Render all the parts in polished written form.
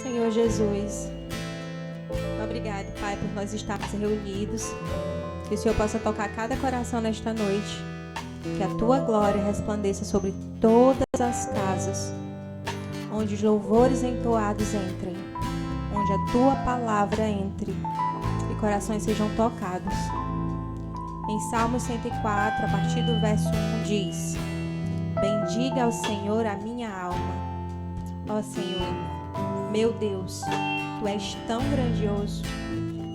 Senhor Jesus, obrigado, Pai, por nós estarmos reunidos. Que o Senhor possa tocar cada coração nesta noite. Que a Tua glória resplandeça sobre todas as casas, onde os louvores entoados entrem, onde a Tua palavra entre e corações sejam tocados. Em Salmo 104, a partir do verso 1, diz: bendiga ao Senhor a minha alma. Ó Senhor, meu Deus, Tu és tão grandioso,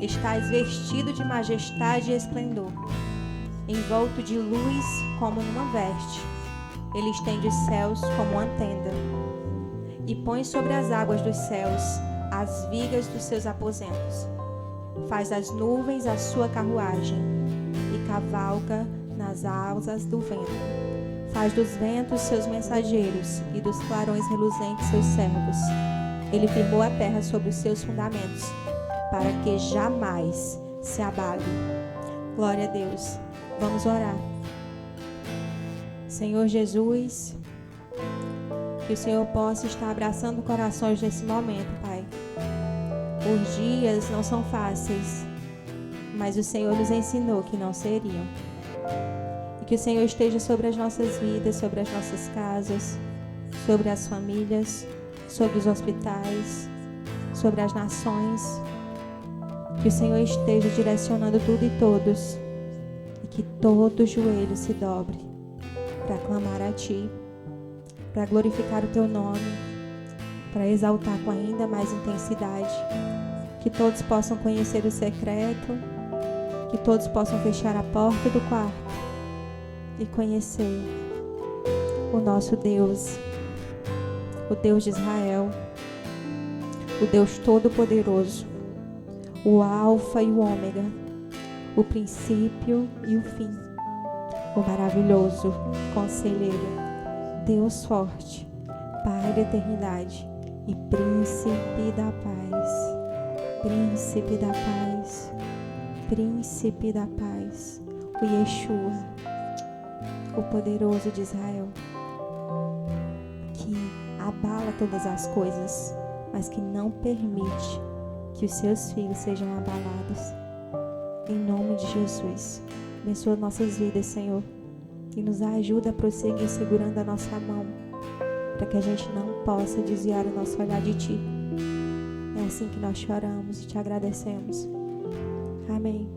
estás vestido de majestade e esplendor, envolto de luz como numa veste. Ele estende os céus como uma tenda e põe sobre as águas dos céus as vigas dos seus aposentos. Faz as nuvens a sua carruagem e cavalga nas asas do vento. Faz dos ventos seus mensageiros e dos clarões reluzentes seus servos. Ele firmou a terra sobre os seus fundamentos, para que jamais se abale. Glória a Deus. Vamos orar. Senhor Jesus, que o Senhor possa estar abraçando corações nesse momento, Pai. Os dias não são fáceis, mas o Senhor nos ensinou que não seriam. E que o Senhor esteja sobre as nossas vidas, sobre as nossas casas, sobre as famílias, sobre os hospitais, sobre as nações. Que o Senhor esteja direcionando tudo e todos. E que todo joelho se dobre para clamar a Ti, para glorificar o Teu nome, para exaltar com ainda mais intensidade. Que todos possam conhecer o secreto, que todos possam fechar a porta do quarto e conhecer o nosso Deus, o Deus de Israel, o Deus Todo-Poderoso, o Alfa e o Ômega, o princípio e o fim, o maravilhoso Conselheiro, Deus forte, Pai da eternidade e Príncipe da paz, Príncipe da paz, Príncipe da paz, o Yeshua, o poderoso de Israel, que abala todas as coisas, mas que não permite que os seus filhos sejam abalados. Em nome de Jesus, abençoa nossas vidas, Senhor, e nos ajuda a prosseguir segurando a nossa mão, para que a gente não possa desviar o nosso olhar de Ti. É assim que nós choramos e Te agradecemos. Amém.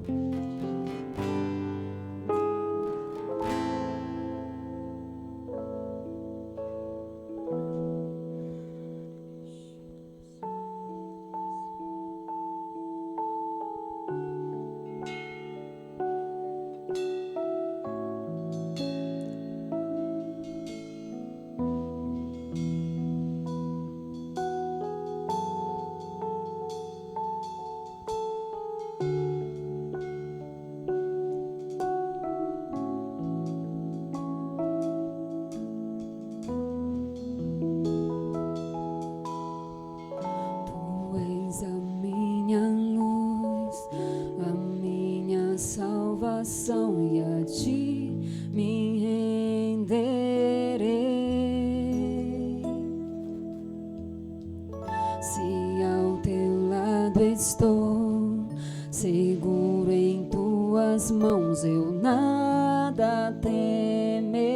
E a Ti me renderei. Se ao Teu lado estou, seguro em Tuas mãos, eu nada temerei.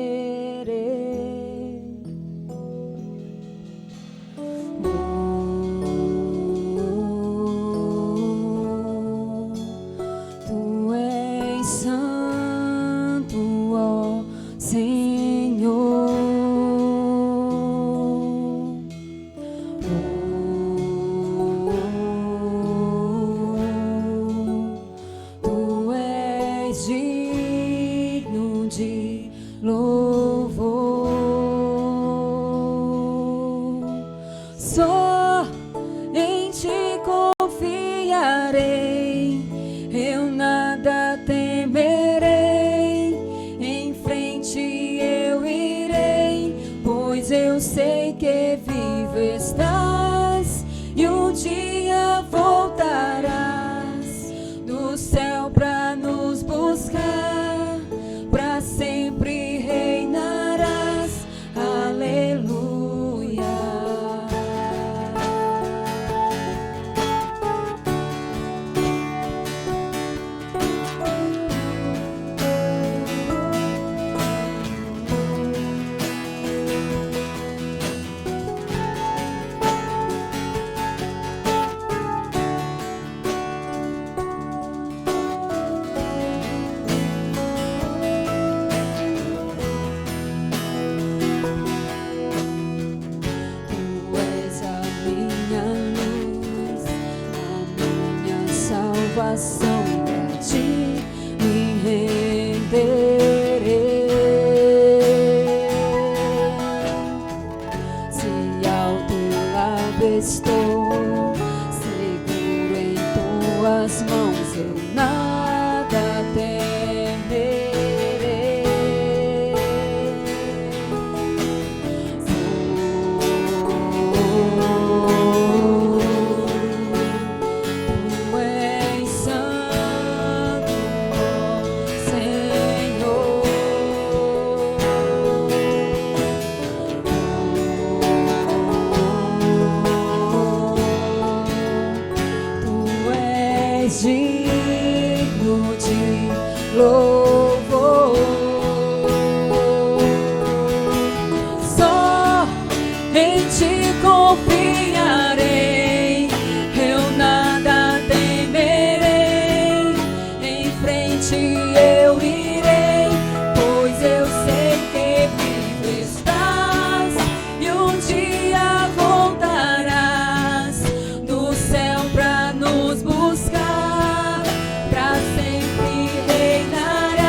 Tu és santo, ó Senhor. Tu és digno de louvor. Só em Ti confiarei, eu nada temerei. Em frente eu irei, pois eu sei que vivo estás e um dia voltarás do céu pra nos buscar, pra sempre reinarás. Aleluia. coração e a ti me renderei. Se ao teu lado estou, seguro em tuas mãos, eu nada temerei. Tu és santo, ó Senhor. Tu és digno de louvor. Só em ti confiarei, eu nada temerei. Em frente eu irei, pois eu sei que vivo estás e um dia voltarás do céu pra nos buscar. Pra sempre reinarei.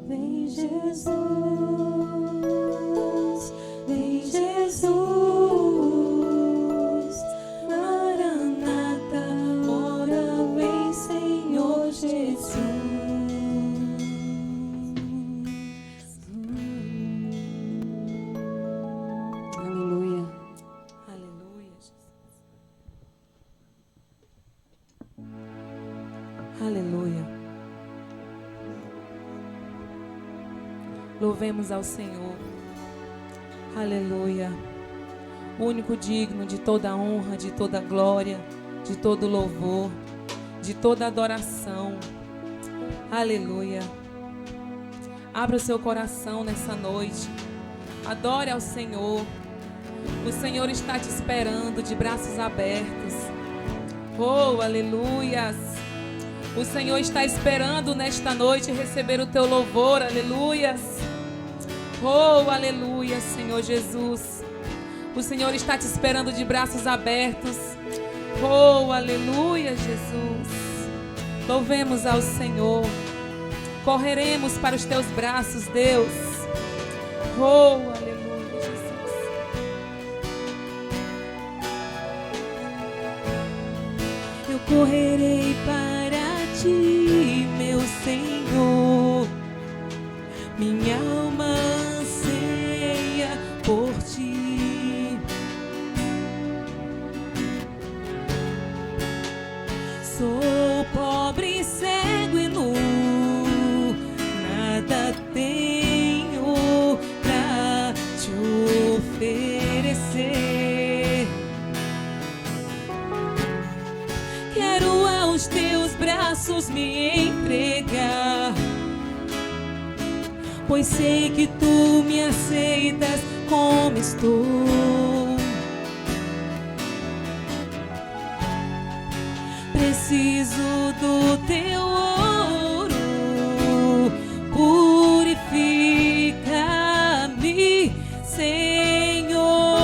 Vem Jesus, vem Jesus, Maranata, ora vem Senhor Jesus. Aleluia. Aleluia. Aleluia. Louvemos ao Senhor. Aleluia. O único digno de toda honra, de toda glória, de todo louvor, de toda adoração. Aleluia. Abra o seu coração nessa noite. Adore ao Senhor. O Senhor está te esperando de braços abertos. Oh, aleluias. O Senhor está esperando nesta noite receber o teu louvor. Aleluias. Oh, aleluia, Senhor Jesus. O Senhor está te esperando de braços abertos. Oh, aleluia, Jesus. Louvemos ao Senhor. Correremos para os teus braços, Deus. Oh, aleluia, Jesus. Eu correrei para ti, meu Senhor. Minha alma anseia por ti. Sou pobre, cego e nu, nada tenho pra te oferecer. Quero aos teus braços me entregar, pois sei que tu me aceitas como estou. Preciso do teu ouro, purifica-me, Senhor.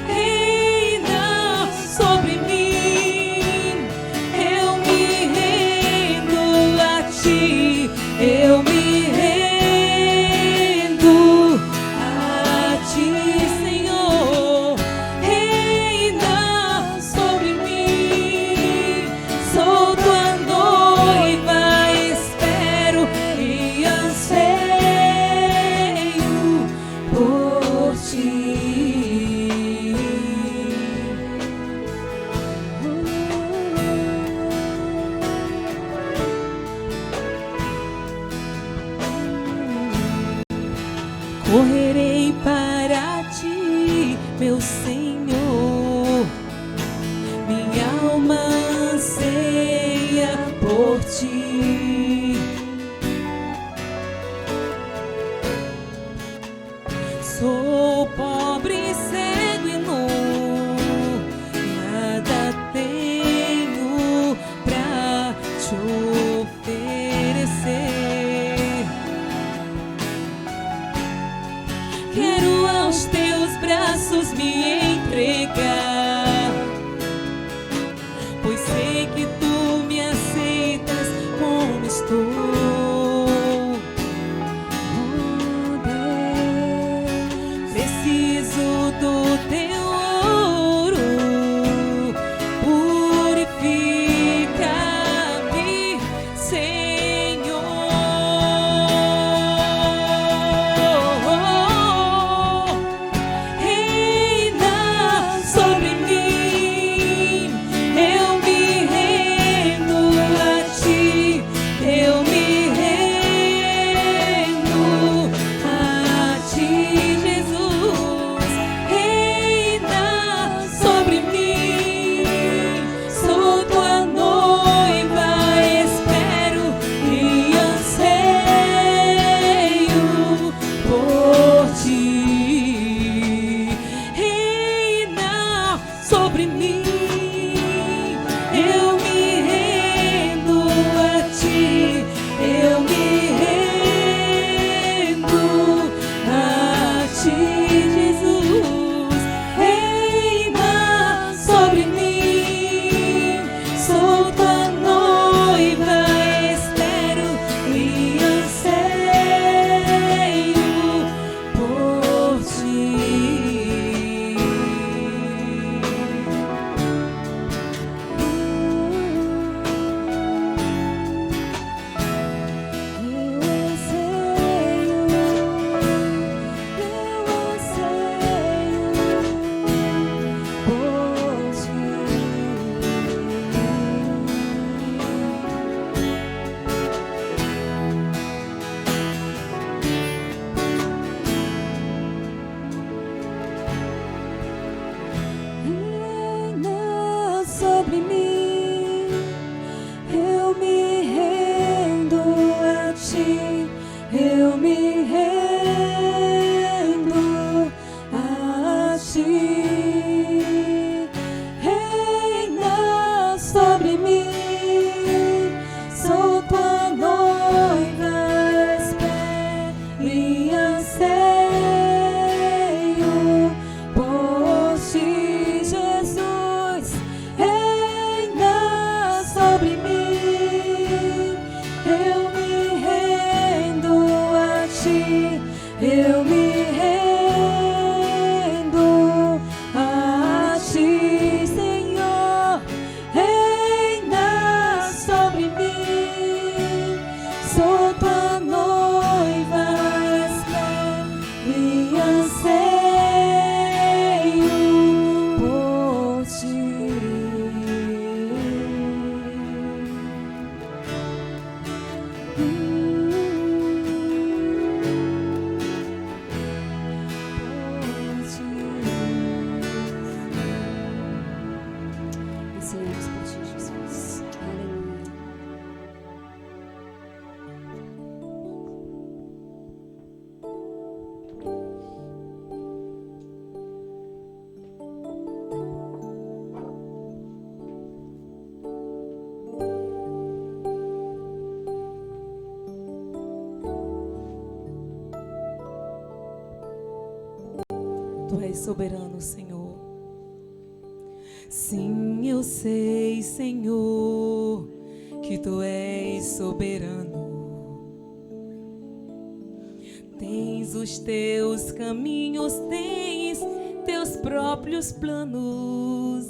Reina sobre mim, eu me rendo a ti, eu me rendo a ti, Senhor. Reina sobre mim, sou tua noiva, espero e anseio por ti. Correrei para ti, meu Senhor. Minha alma anseia por ti. Sou pobre, cego e nu, nada tenho pra te oferecer. Quero aos teus braços me entregar, pois sei que tu me aceitas como agradecemos por ti, Jesus. Aleluia. Tu és soberano, Senhor. Sim, eu sei, Senhor, que Tu és soberano. Tens os Teus caminhos, tens Teus próprios planos.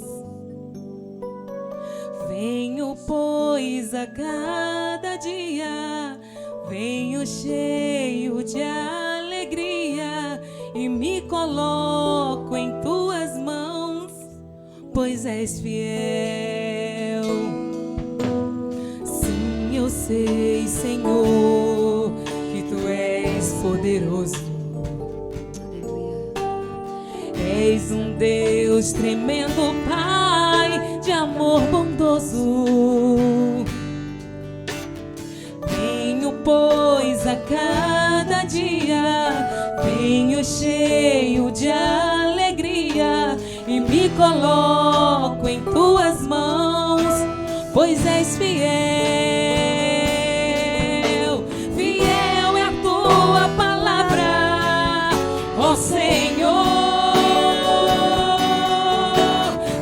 Venho, pois, a cada dia, venho cheio de alegria e me coloco em Tuas mãos, pois és fiel. Sim, eu sei, Senhor, que Tu és poderoso. Aleluia. És um Deus tremendo, Pai de amor bondoso. Venho, pois, a cada dia, venho cheio de alegria e me coloco em Tuas mãos, pois és fiel. Fiel é a Tua palavra, ó Senhor.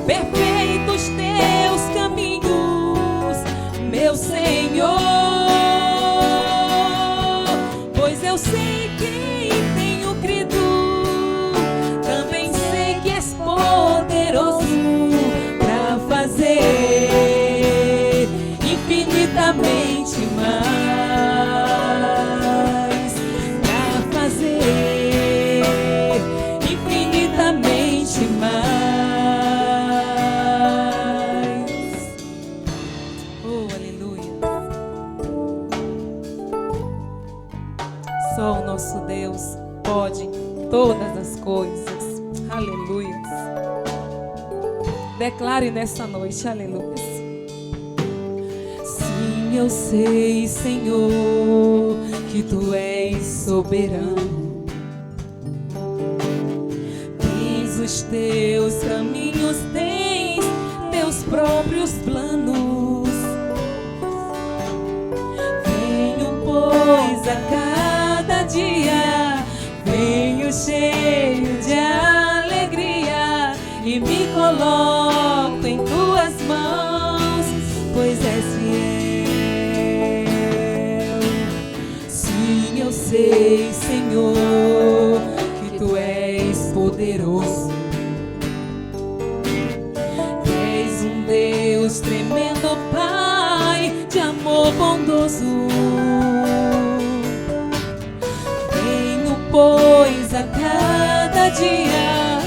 Perfeitos Teus caminhos, meu Senhor. Pois eu sei que tenho crido, também sei que és poderoso para fazer infinitamente mais, para fazer infinitamente mais. Oh, aleluia. Só o nosso Deus pode todas as coisas. Aleluia. Declare nessa noite, aleluia. Sim, eu sei, Senhor, que Tu és soberano. Tens os Teus caminhos, tens Teus próprios planos. Venho, pois, a cada dia, venho cheio de alegria e me coloco em Tuas mãos, pois és fiel. Sim, eu sei, Senhor, que Tu és poderoso. És um Deus tremendo, Pai de amor bondoso. Venho, pois, a cada dia,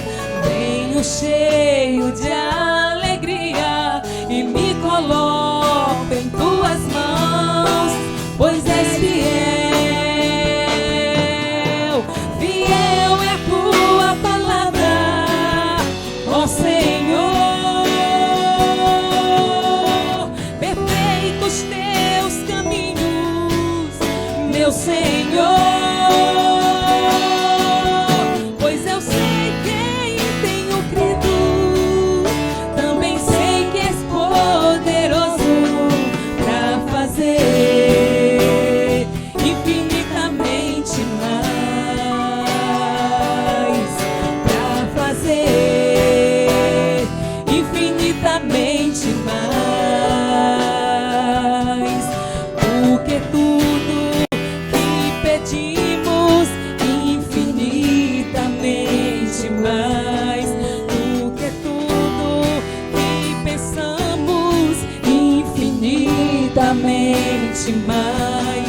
venho cheio de alegria e me coloco em Tuas mãos, pois és fiel. Fiel é a Tua palavra, ó Senhor. Perfeitos Teus caminhos, meu Senhor. Pois eu sei quem tenho crido, também sei que és poderoso para fazer infinitamente mais, para fazer infinitamente mais do que tudo que pedimos, infinitamente mais do que tudo que pensamos, infinitamente mais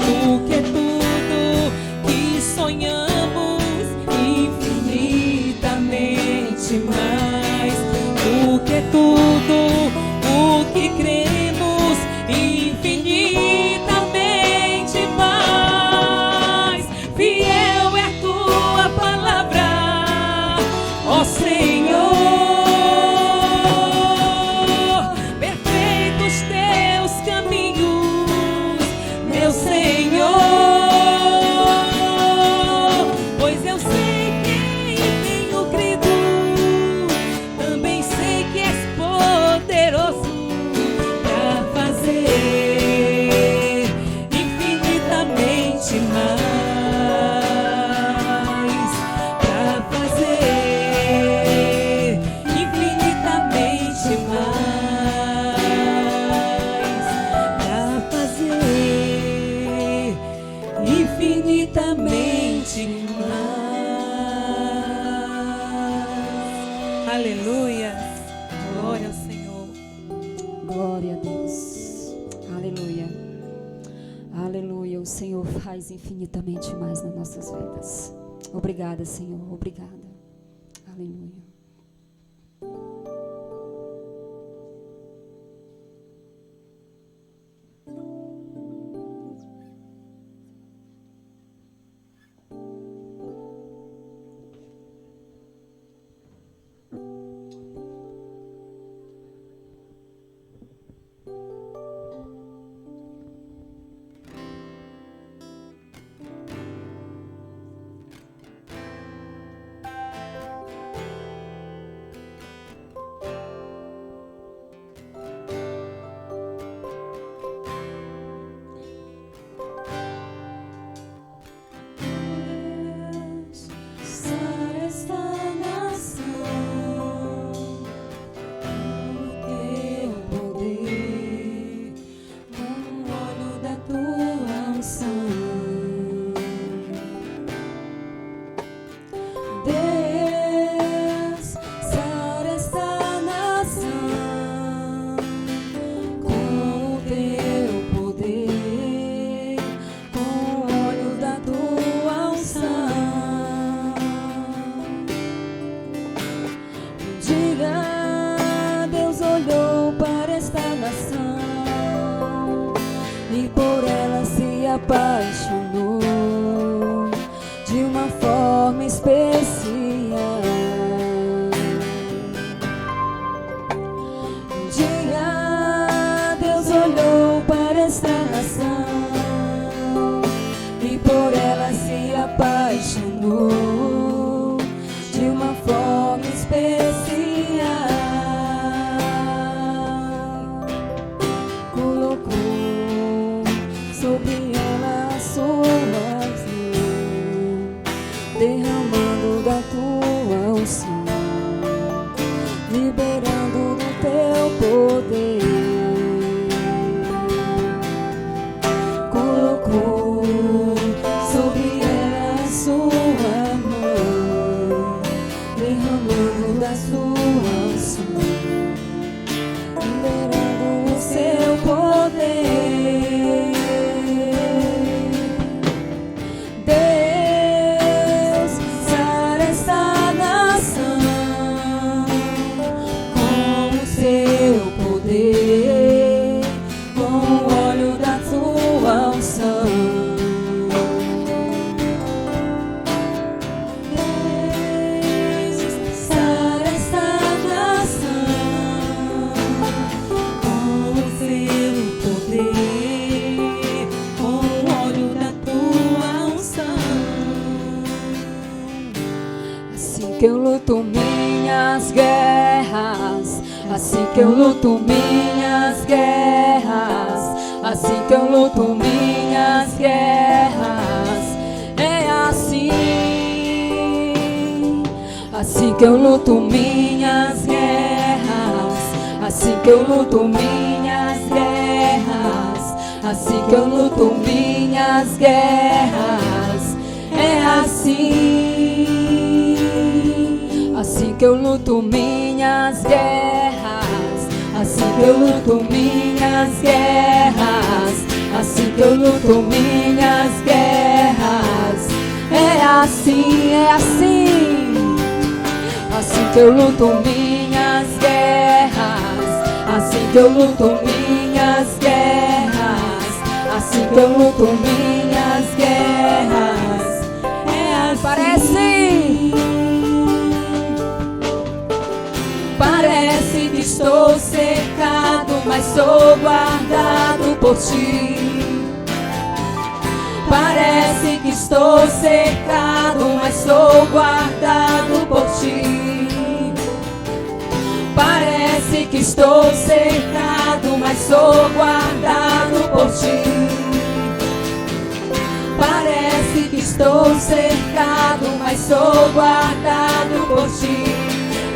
do que tudo que sonhamos, infinitamente mais do que tudo o que cremos, infinitamente mais. Fiel é a Tua palavra, ó Senhor. Glória, Senhor. Glória a Deus. Aleluia. Aleluia. O Senhor faz infinitamente mais nas nossas vidas. Obrigada, Senhor. Obrigada. Aleluia. E por ela se apaixonou de uma forma especial. Um dia Deus olhou para esta nação e por ela se apaixonou de uma forma especial. Sobre ela as suas mãos, derramando da tua unção, liberando do teu poder. Colocou sobre ela a sua mão, derramando da sua unção, liberando o seu poder. Que eu luto minhas guerras, assim que eu luto minhas guerras, assim que eu luto minhas guerras, é assim, assim que eu luto minhas guerras, assim que eu luto minhas guerras, assim que eu luto minhas guerras, é assim. Assim que eu luto minhas guerras, assim que eu luto minhas guerras, assim que eu luto minhas guerras, é assim, é assim. Assim que eu luto minhas guerras, assim que eu luto minhas guerras, assim que eu luto minhas guerras, é assim. Parece que estou cercado, mas sou guardado por ti. Parece que estou cercado, mas sou guardado por ti. Parece que estou cercado, mas sou guardado por ti. Parece que estou cercado, mas sou guardado por ti.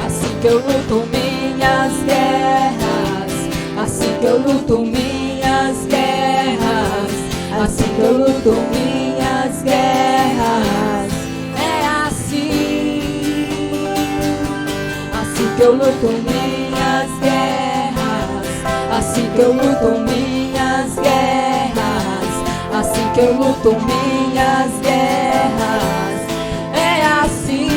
Assim que eu luto minhas guerras, assim que eu luto minhas guerras, assim que eu luto minhas guerras, é assim. Assim que eu luto minhas guerras. eu luto minhas guerras, assim que eu luto minhas guerras, é assim.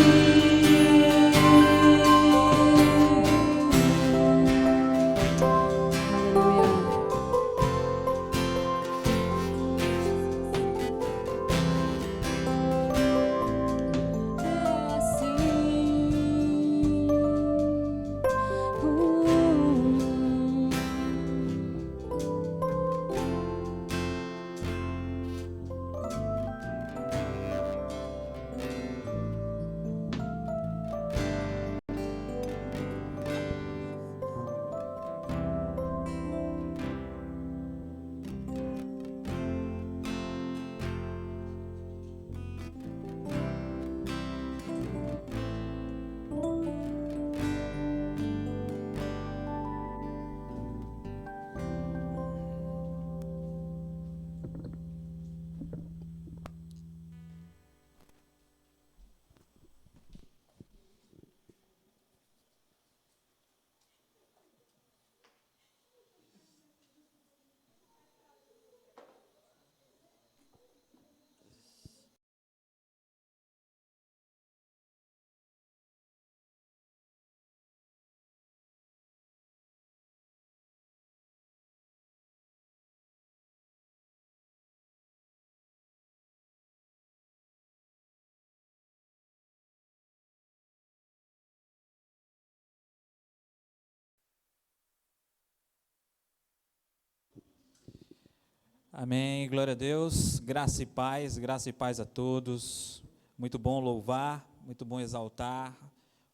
Amém, glória a Deus, graça e paz a todos. Muito bom louvar, muito bom exaltar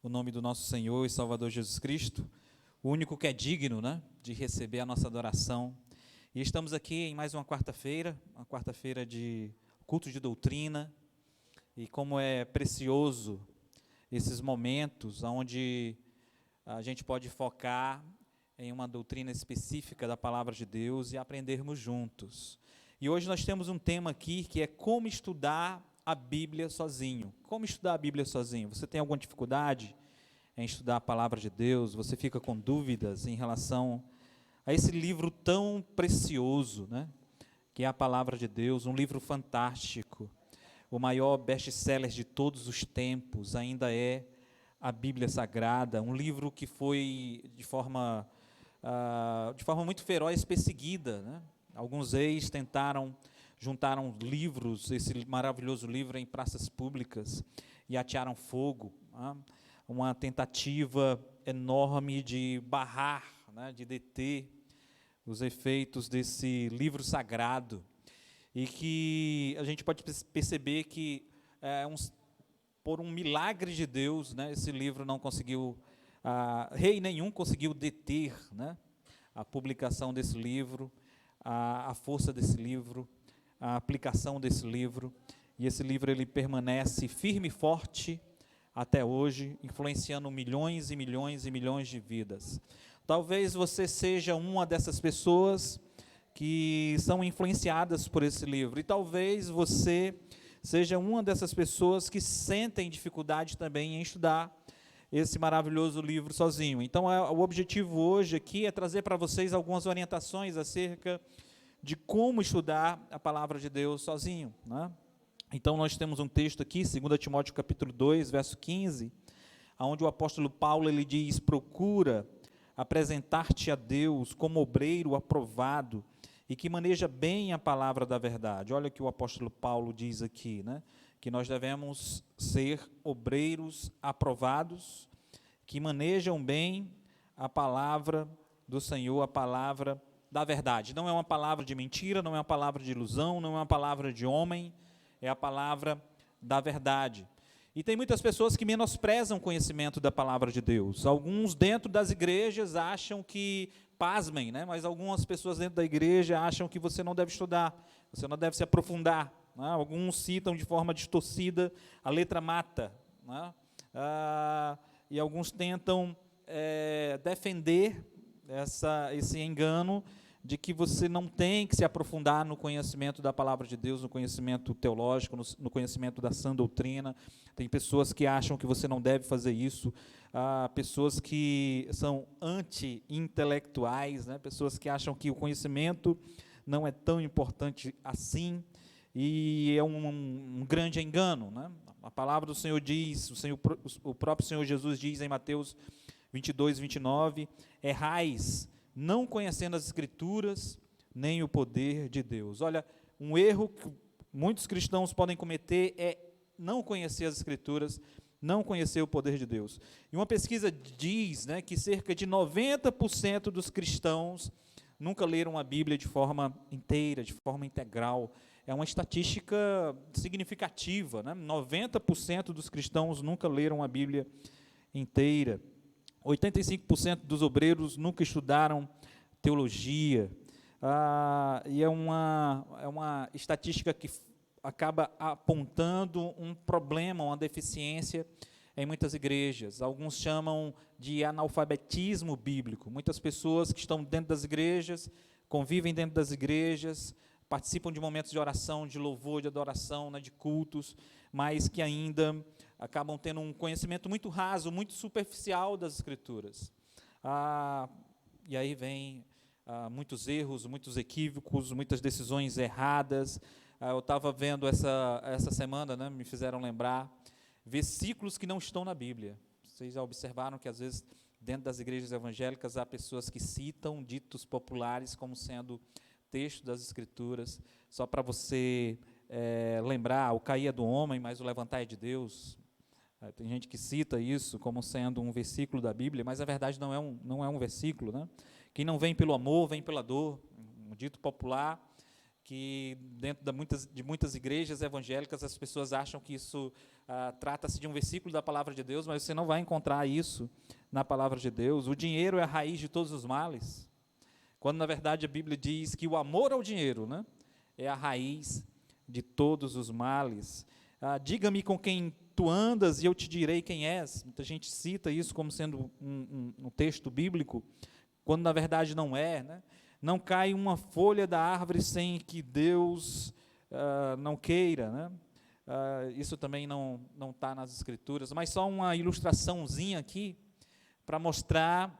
o nome do nosso Senhor e Salvador Jesus Cristo, o único que é digno, né, de receber a nossa adoração. E estamos aqui em mais uma quarta-feira de culto de doutrina, e como é precioso esses momentos onde a gente pode focar em uma doutrina específica da palavra de Deus e aprendermos juntos. E hoje nós temos um tema aqui que é como estudar a Bíblia sozinho. Como estudar a Bíblia sozinho? Você tem alguma dificuldade em estudar a palavra de Deus? Você fica com dúvidas em relação a esse livro tão precioso, né? Que é a palavra de Deus, um livro fantástico. O maior best-seller de todos os tempos ainda é a Bíblia Sagrada, um livro que foi de forma muito feroz perseguida, né? Alguns reis juntaram livros, esse maravilhoso livro, em praças públicas e atearam fogo, né? Uma tentativa enorme de barrar, né, de deter os efeitos desse livro sagrado, e que a gente pode perceber que por um milagre de Deus, né, esse livro não conseguiu, rei nenhum conseguiu deter, né, a publicação desse livro, a força desse livro, a aplicação desse livro, e esse livro ele permanece firme e forte até hoje, influenciando milhões e milhões e milhões de vidas. Talvez você seja uma dessas pessoas que são influenciadas por esse livro, e talvez você seja uma dessas pessoas que sentem dificuldade também em estudar esse maravilhoso livro sozinho. Então, o objetivo hoje aqui é trazer para vocês algumas orientações acerca de como estudar a palavra de Deus sozinho, né? Então, nós temos um texto aqui, 2 Timóteo capítulo 2, verso 15, onde o apóstolo Paulo ele diz: procura apresentar-te a Deus como obreiro aprovado e que maneja bem a palavra da verdade. Olha o que o apóstolo Paulo diz aqui, né? Que nós devemos ser obreiros aprovados, que manejam bem a palavra do Senhor, a palavra da verdade. Não é uma palavra de mentira, não é uma palavra de ilusão, não é uma palavra de homem, é a palavra da verdade. E tem muitas pessoas que menosprezam o conhecimento da palavra de Deus. Alguns dentro das igrejas acham que, pasmem, né? Mas algumas pessoas dentro da igreja acham que você não deve estudar, você não deve se aprofundar, né? Alguns citam de forma distorcida a letra mata, né? E alguns tentam defender esse engano, de que você não tem que se aprofundar no conhecimento da palavra de Deus, no conhecimento teológico, no conhecimento da sã doutrina. Tem pessoas que acham que você não deve fazer isso, pessoas que são anti-intelectuais, né? Pessoas que acham que o conhecimento não é tão importante assim, e é um grande engano, né? A palavra do Senhor diz, o próprio Senhor Jesus diz em Mateus 22, 29, errais, não conhecendo as Escrituras, nem o poder de Deus. Olha, um erro que muitos cristãos podem cometer é não conhecer as Escrituras, não conhecer o poder de Deus. E uma pesquisa diz, né, que cerca de 90% dos cristãos nunca leram a Bíblia de forma inteira, de forma integral. É uma estatística significativa, né? 90% dos cristãos nunca leram a Bíblia inteira. 85% dos obreiros nunca estudaram teologia. E é uma estatística que acaba apontando um problema, uma deficiência em muitas igrejas. Alguns chamam de analfabetismo bíblico. Muitas pessoas que estão dentro das igrejas, convivem dentro das igrejas, participam de momentos de oração, de louvor, de adoração, né, de cultos, mas que ainda acabam tendo um conhecimento muito raso, muito superficial das Escrituras. E aí vem muitos erros, muitos equívocos, muitas decisões erradas. Eu estava vendo essa semana, né, me fizeram lembrar, versículos que não estão na Bíblia. Vocês já observaram que, às vezes, dentro das igrejas evangélicas, há pessoas que citam ditos populares como sendo texto das Escrituras, só para você lembrar, o cair é do homem, mas o levantar é de Deus. Tem gente que cita isso como sendo um versículo da Bíblia, mas a verdade não é um versículo, né? Quem não vem pelo amor, vem pela dor. Um dito popular que dentro de muitas igrejas evangélicas as pessoas acham que isso trata-se de um versículo da palavra de Deus, mas você não vai encontrar isso na palavra de Deus. O dinheiro é a raiz de todos os males, quando na verdade a Bíblia diz que o amor ao dinheiro, né, é a raiz de todos os males. Diga-me com quem tu andas e eu te direi quem és. Muita gente cita isso como sendo um texto bíblico, quando na verdade não é, né? Não cai uma folha da árvore sem que Deus não queira, né? Isso também não está nas Escrituras, mas só uma ilustraçãozinha aqui para mostrar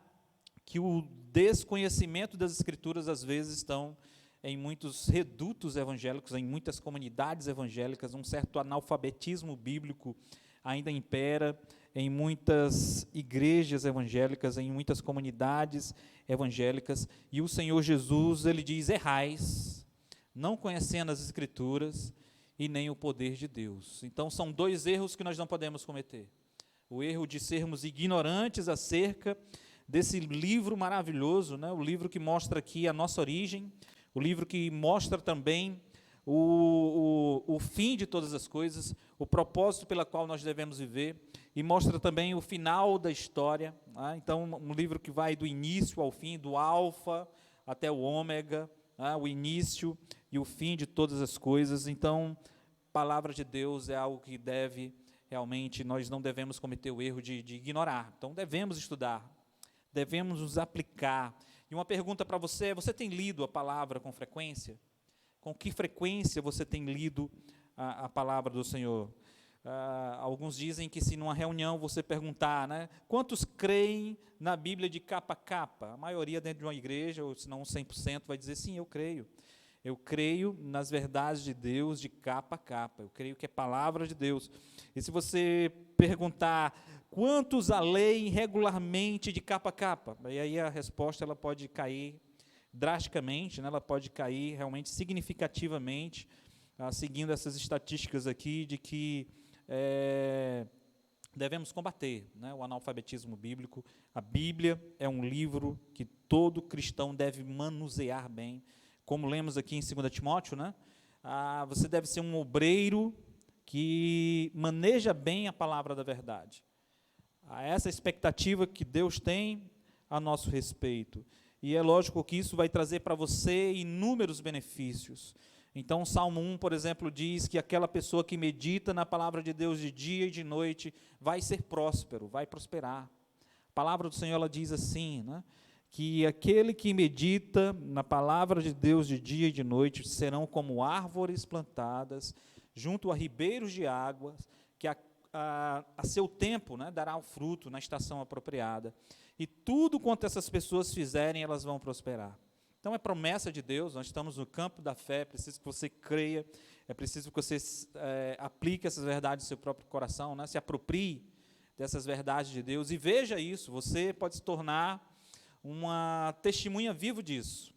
que o desconhecimento das Escrituras às vezes estão em muitos redutos evangélicos, em muitas comunidades evangélicas, um certo analfabetismo bíblico ainda impera em muitas igrejas evangélicas, em muitas comunidades evangélicas, e o Senhor Jesus, ele diz, errais, não conhecendo as Escrituras e nem o poder de Deus. Então, são dois erros que nós não podemos cometer. O erro de sermos ignorantes acerca desse livro maravilhoso, né? O livro que mostra aqui a nossa origem, o livro que mostra também o fim de todas as coisas, o propósito pela qual nós devemos viver, e mostra também o final da história. Então, um livro que vai do início ao fim, do alfa até o ômega, o início e o fim de todas as coisas. Então, a palavra de Deus é algo que realmente, nós não devemos cometer o erro de ignorar. Então, devemos estudar, devemos nos aplicar. E uma pergunta para você: você tem lido a palavra com frequência? Com que frequência você tem lido a palavra do Senhor? Alguns dizem que se numa reunião você perguntar, né, quantos creem na Bíblia de capa a capa? A maioria dentro de uma igreja, ou se não 100%, vai dizer, sim, eu creio. Eu creio nas verdades de Deus de capa a capa. Eu creio que é palavra de Deus. E se você perguntar, quantos a leem regularmente de capa a capa? E aí a resposta ela pode cair drasticamente, né? Ela pode cair realmente significativamente, seguindo essas estatísticas aqui, de que devemos combater, né, o analfabetismo bíblico. A Bíblia é um livro que todo cristão deve manusear bem. Como lemos aqui em 2 Timóteo, né? Você deve ser um obreiro que maneja bem a palavra da verdade. Essa expectativa que Deus tem a nosso respeito. E é lógico que isso vai trazer para você inúmeros benefícios. Então, o Salmo 1, por exemplo, diz que aquela pessoa que medita na palavra de Deus de dia e de noite vai ser próspero, vai prosperar. A palavra do Senhor ela diz assim, né, que aquele que medita na palavra de Deus de dia e de noite serão como árvores plantadas junto a ribeiros de águas, que a seu tempo, né, dará o fruto na estação apropriada. E tudo quanto essas pessoas fizerem, elas vão prosperar. Então é promessa de Deus, nós estamos no campo da fé, é preciso que você creia, é preciso que você aplique essas verdades no seu próprio coração, né, se aproprie dessas verdades de Deus e veja isso, você pode se tornar uma testemunha viva disso.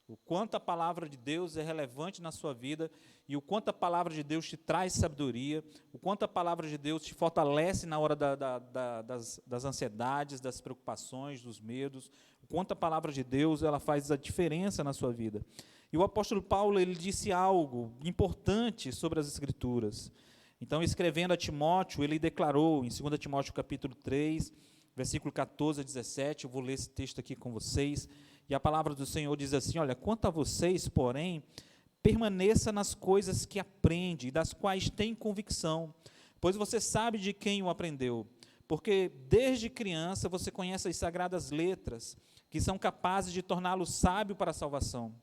O quanto a palavra de Deus é relevante na sua vida e o quanto a palavra de Deus te traz sabedoria, o quanto a palavra de Deus te fortalece na hora das ansiedades, das preocupações, dos medos, o quanto a palavra de Deus ela faz a diferença na sua vida. E o apóstolo Paulo ele disse algo importante sobre as Escrituras. Então, escrevendo a Timóteo, ele declarou em 2 Timóteo capítulo 3, versículo 14 a 17, eu vou ler esse texto aqui com vocês, e a palavra do Senhor diz assim, olha, quanto a vocês, porém, permaneça nas coisas que aprende, e das quais tem convicção, pois você sabe de quem o aprendeu, porque desde criança você conhece as sagradas letras, que são capazes de torná-lo sábio para a salvação,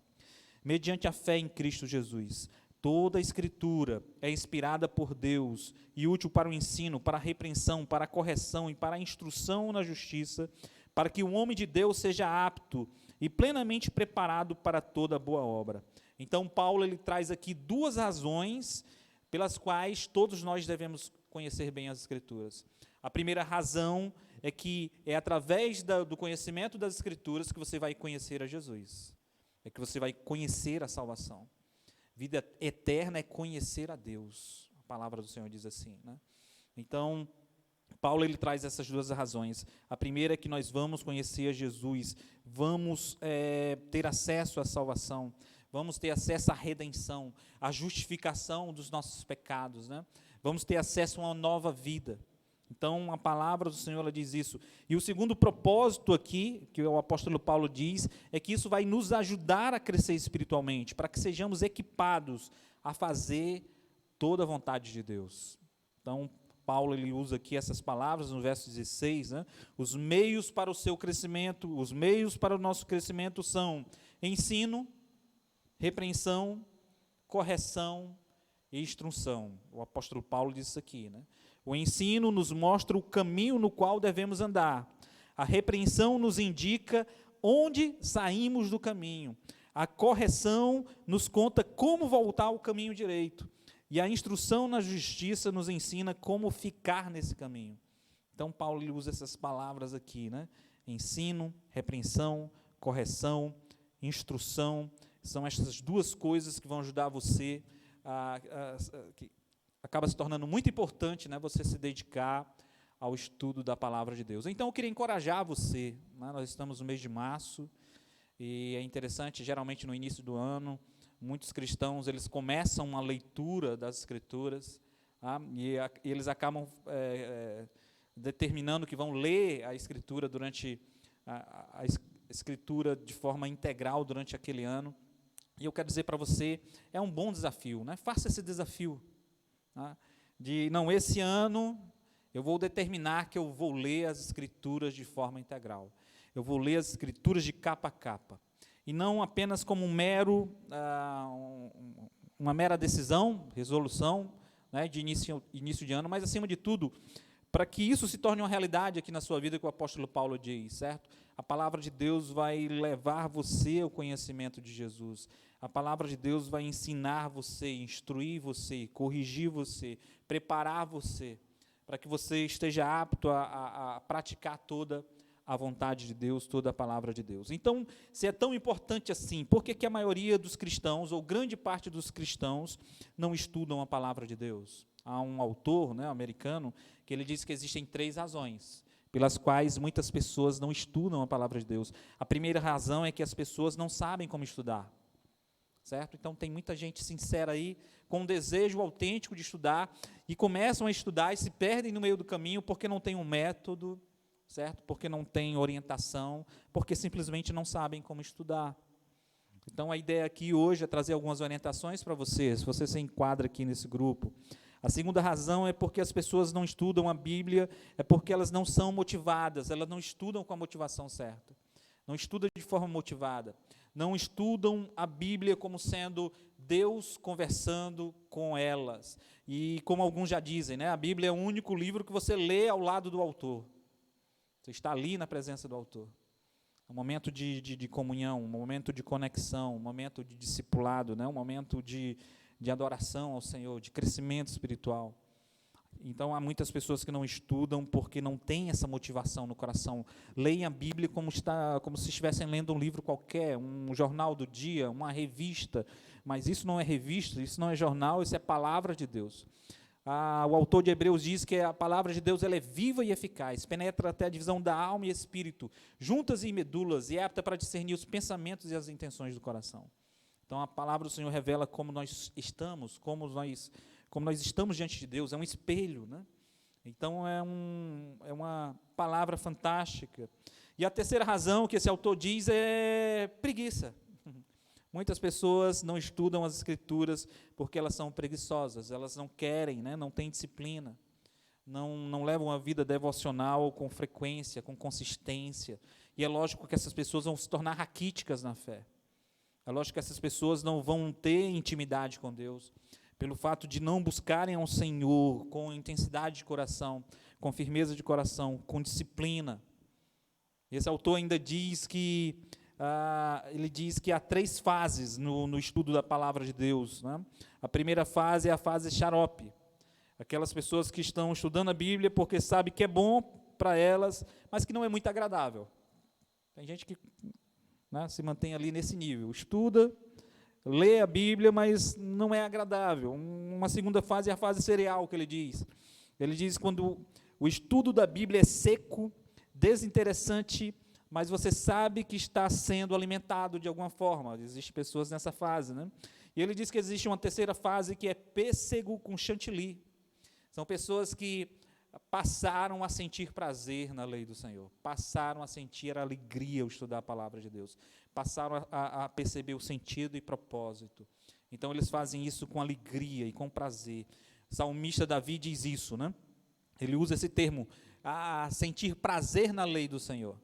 mediante a fé em Cristo Jesus. Toda a Escritura é inspirada por Deus e útil para o ensino, para a repreensão, para a correção e para a instrução na justiça, para que o homem de Deus seja apto e plenamente preparado para toda boa obra. Então, Paulo ele traz aqui duas razões pelas quais todos nós devemos conhecer bem as Escrituras. A primeira razão é que é através do conhecimento das Escrituras que você vai conhecer a Jesus, é que você vai conhecer a salvação. Vida eterna é conhecer a Deus. A palavra do Senhor diz assim, né? Então, Paulo ele traz essas duas razões. A primeira é que nós vamos conhecer a Jesus, vamos ter acesso à salvação, vamos ter acesso à redenção, à justificação dos nossos pecados, né? Vamos ter acesso a uma nova vida. Então, a palavra do Senhor ela diz isso. E o segundo propósito aqui, que o apóstolo Paulo diz, é que isso vai nos ajudar a crescer espiritualmente, para que sejamos equipados a fazer toda a vontade de Deus. Então, Paulo ele usa aqui essas palavras no verso 16, né? Os meios para o seu crescimento, os meios para o nosso crescimento são ensino, repreensão, correção e instrução. O apóstolo Paulo diz isso aqui, né? O ensino nos mostra o caminho no qual devemos andar. A repreensão nos indica onde saímos do caminho. A correção nos conta como voltar ao caminho direito. E a instrução na justiça nos ensina como ficar nesse caminho. Então, Paulo ele usa essas palavras aqui, né? Ensino, repreensão, correção, instrução. São essas duas coisas que vão ajudar você que acaba se tornando muito importante, né, você se dedicar ao estudo da palavra de Deus. Então, eu queria encorajar você, né, nós estamos no mês de março, e é interessante, geralmente no início do ano, muitos cristãos, eles começam uma leitura das Escrituras, tá, e eles acabam determinando que vão ler a Escritura durante a Escritura de forma integral durante aquele ano, e eu quero dizer para você, é um bom desafio, né, faça esse desafio, de, não, esse ano eu vou determinar que eu vou ler as Escrituras de forma integral. Eu vou ler as Escrituras de capa a capa. E não apenas como uma mera decisão, resolução, né, de início de ano, mas, acima de tudo, para que isso se torne uma realidade aqui na sua vida, que o apóstolo Paulo diz, certo? A palavra de Deus vai levar você ao conhecimento de Jesus. A palavra de Deus vai ensinar você, instruir você, corrigir você, preparar você, para que você esteja apto a praticar toda a vontade de Deus, toda a palavra de Deus. Então, se é tão importante assim, por que a maioria dos cristãos, ou grande parte dos cristãos, não estudam a palavra de Deus? Há um autor, né, americano, que ele diz que existem 3 razões pelas quais muitas pessoas não estudam a palavra de Deus. A primeira razão é que as pessoas não sabem como estudar, certo? Então, tem muita gente sincera aí, com um desejo autêntico de estudar, e começam a estudar e se perdem no meio do caminho porque não tem um método, certo? Porque não tem orientação, porque simplesmente não sabem como estudar. Então, a ideia aqui hoje é trazer algumas orientações para você, se você se enquadra aqui nesse grupo. A segunda razão é porque as pessoas não estudam a Bíblia, é porque elas não são motivadas, elas não estudam com a motivação certa. não estudam de forma motivada, não estudam a Bíblia como sendo Deus conversando com elas. E como alguns já dizem, né, a Bíblia é o único livro que você lê ao lado do autor. Você está ali na presença do autor. Um momento de comunhão, um momento de conexão, um momento de discipulado, né, um momento de adoração ao Senhor, de crescimento espiritual. Então, há muitas pessoas que não estudam porque não têm essa motivação no coração. Leem a Bíblia como se estivessem lendo um livro qualquer, um jornal do dia, uma revista. Mas isso não é revista, isso não é jornal, isso é palavra de Deus. O autor de Hebreus diz que a palavra de Deus ela é viva e eficaz, penetra até a divisão da alma e espírito, juntas e medulas, e é apta para discernir os pensamentos e as intenções do coração. Então, a palavra do Senhor revela como nós estamos, como nós estamos diante de Deus, é um espelho, né? Então, é uma palavra fantástica. E a terceira razão que esse autor diz é preguiça. Muitas pessoas não estudam as Escrituras porque elas são preguiçosas, elas não querem, né? Não têm disciplina, não levam a vida devocional com frequência, com consistência. E é lógico que essas pessoas vão se tornar raquíticas na fé. É lógico que essas pessoas não vão ter intimidade com Deus, pelo fato de não buscarem ao Senhor com intensidade de coração, com firmeza de coração, com disciplina. Esse autor ainda diz que, ele diz que há 3 fases no estudo da palavra de Deus, né? A primeira fase é a fase xarope, aquelas pessoas que estão estudando a Bíblia porque sabem que é bom para elas, mas que não é muito agradável. Tem gente que, né, se mantém ali nesse nível, estuda, lê a Bíblia, mas não é agradável. Uma segunda fase é a fase cereal, que ele diz. Ele diz quando o estudo da Bíblia é seco, desinteressante, mas você sabe que está sendo alimentado de alguma forma. Existem pessoas nessa fase, né? E ele diz que existe uma terceira fase que é pêssego com chantilly. São pessoas que passaram a sentir prazer na lei do Senhor, passaram a sentir alegria ao estudar a palavra de Deus, passaram a perceber o sentido e propósito. Então, eles fazem isso com alegria e com prazer. O salmista Davi diz isso, né? Ele usa esse termo, sentir prazer na lei do Senhor.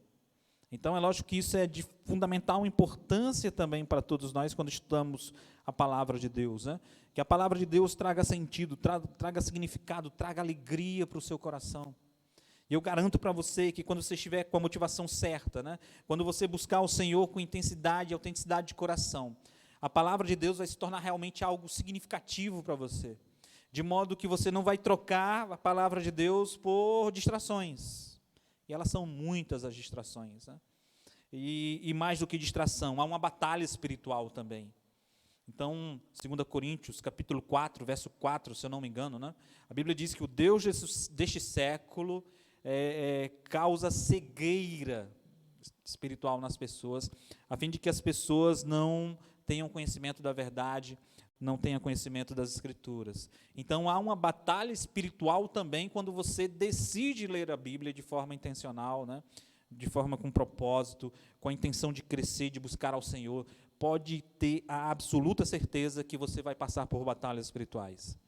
Então, é lógico que isso é de fundamental importância também para todos nós quando estudamos a palavra de Deus, né? Que a palavra de Deus traga sentido, traga significado, traga alegria para o seu coração. E eu garanto para você que quando você estiver com a motivação certa, né? Quando você buscar o Senhor com intensidade e autenticidade de coração, a palavra de Deus vai se tornar realmente algo significativo para você. De modo que você não vai trocar a palavra de Deus por distrações. E elas são muitas as distrações, né? E mais do que distração, há uma batalha espiritual também. Então, 2 Coríntios, capítulo 4, verso 4, se eu não me engano, né? A Bíblia diz que o Deus deste século causa cegueira espiritual nas pessoas, a fim de que as pessoas não tenham conhecimento da verdade, não tenham conhecimento das Escrituras. Então, há uma batalha espiritual também quando você decide ler a Bíblia de forma intencional, né? De forma com propósito, com a intenção de crescer, de buscar ao Senhor. Pode ter a absoluta certeza que você vai passar por batalhas espirituais.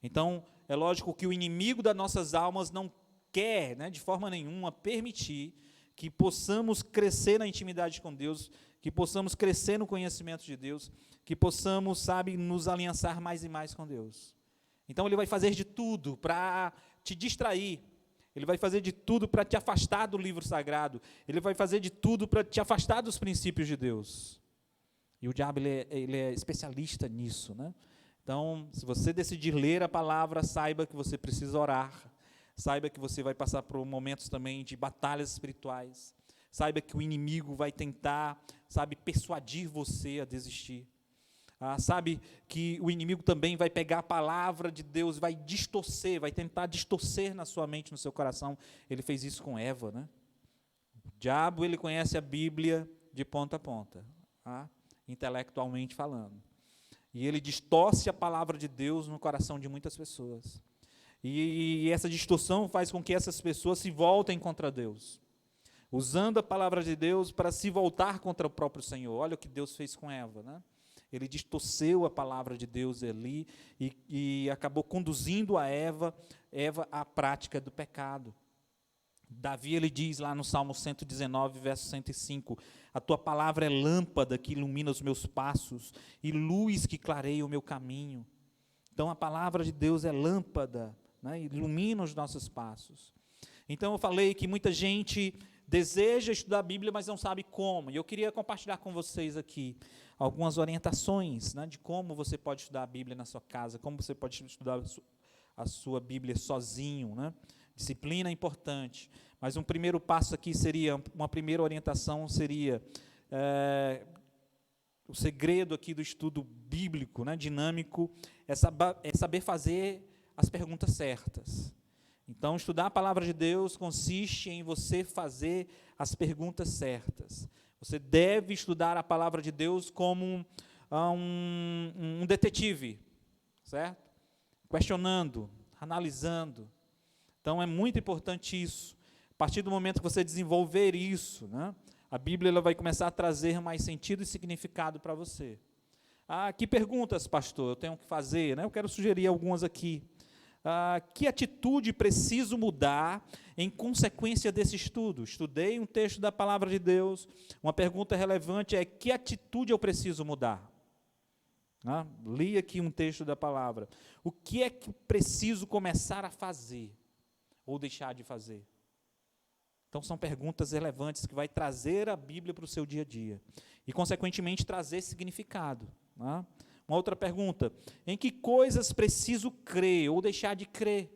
Então, é lógico que o inimigo das nossas almas não quer, né, de forma nenhuma, permitir que possamos crescer na intimidade com Deus, que possamos crescer no conhecimento de Deus, que possamos, nos aliançar mais e mais com Deus. Então, ele vai fazer de tudo para te distrair, ele vai fazer de tudo para te afastar do livro sagrado, ele vai fazer de tudo para te afastar dos princípios de Deus. E o diabo ele é especialista nisso, né? Então, se você decidir ler a palavra, saiba que você precisa orar, saiba que você vai passar por momentos também de batalhas espirituais, saiba que o inimigo vai tentar, persuadir você a desistir. Sabe que o inimigo também vai pegar a palavra de Deus, vai distorcer, vai tentar distorcer na sua mente, no seu coração. Ele fez isso com Eva, né? O diabo, ele conhece a Bíblia de ponta a ponta, intelectualmente falando. E ele distorce a palavra de Deus no coração de muitas pessoas. E essa distorção faz com que essas pessoas se voltem contra Deus, usando a palavra de Deus para se voltar contra o próprio Senhor. Olha o que Deus fez com Eva, né? Ele distorceu a palavra de Deus ali e acabou conduzindo Eva à prática do pecado. Davi, ele diz lá no Salmo 119, verso 105, a tua palavra é lâmpada que ilumina os meus passos e luz que clareia o meu caminho. Então a palavra de Deus é lâmpada, né, ilumina os nossos passos. Então eu falei que muita gente deseja estudar a Bíblia, mas não sabe como. E eu queria compartilhar com vocês aqui algumas orientações, né, de como você pode estudar a Bíblia na sua casa, como você pode estudar a sua Bíblia sozinho, né? Disciplina é importante, mas um primeiro passo aqui seria, uma primeira orientação seria, o segredo aqui do estudo bíblico, né, dinâmico, é saber fazer as perguntas certas. Então, estudar a palavra de Deus consiste em você fazer as perguntas certas. Você deve estudar a palavra de Deus como um detetive, certo? Questionando, analisando. Então, é muito importante isso. A partir do momento que você desenvolver isso, né, a Bíblia ela vai começar a trazer mais sentido e significado para você. Que perguntas, pastor, eu tenho que fazer? Né? Eu quero sugerir algumas aqui. Que atitude preciso mudar em consequência desse estudo? Estudei um texto da palavra de Deus. Uma pergunta relevante é: que atitude eu preciso mudar? Li aqui um texto da palavra. O que é que preciso começar a fazer? Ou deixar de fazer? Então são perguntas relevantes que vai trazer a Bíblia para o seu dia a dia. E consequentemente trazer significado. Uma outra pergunta: em que coisas preciso crer ou deixar de crer?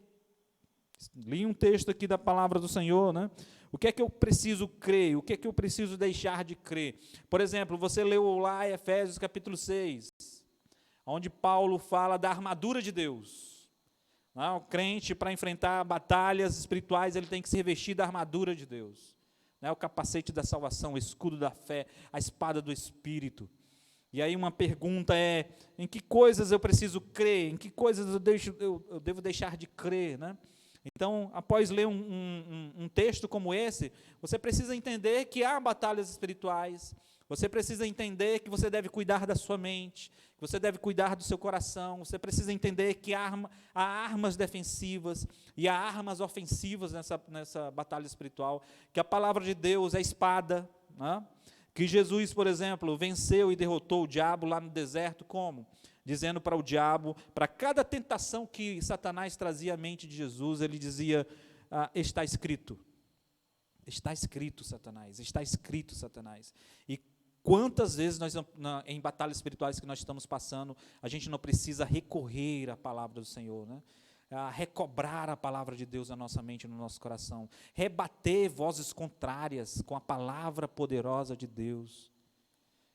Li um texto aqui da palavra do Senhor, né? O que é que eu preciso crer? O que é que eu preciso deixar de crer? Por exemplo, você leu lá em Efésios capítulo 6, onde Paulo fala da armadura de Deus. O crente, para enfrentar batalhas espirituais, ele tem que se revestir da armadura de Deus. O capacete da salvação, o escudo da fé, a espada do Espírito. E aí uma pergunta é: em que coisas eu preciso crer? Em que coisas eu devo deixar de crer? Né? Então, após ler um texto como esse, você precisa entender que há batalhas espirituais, você precisa entender que você deve cuidar da sua mente, que você deve cuidar do seu coração, você precisa entender que há armas defensivas e há armas ofensivas nessa batalha espiritual, que a palavra de Deus é espada, né? Que Jesus, por exemplo, venceu e derrotou o diabo lá no deserto, como? Dizendo para o diabo, para cada tentação que Satanás trazia à mente de Jesus, ele dizia: está escrito. Está escrito, Satanás. Está escrito, Satanás. E quantas vezes em batalhas espirituais que nós estamos passando, a gente não precisa recorrer à palavra do Senhor, né? Recobrar a palavra de Deus na nossa mente, no nosso coração, rebater vozes contrárias com a palavra poderosa de Deus.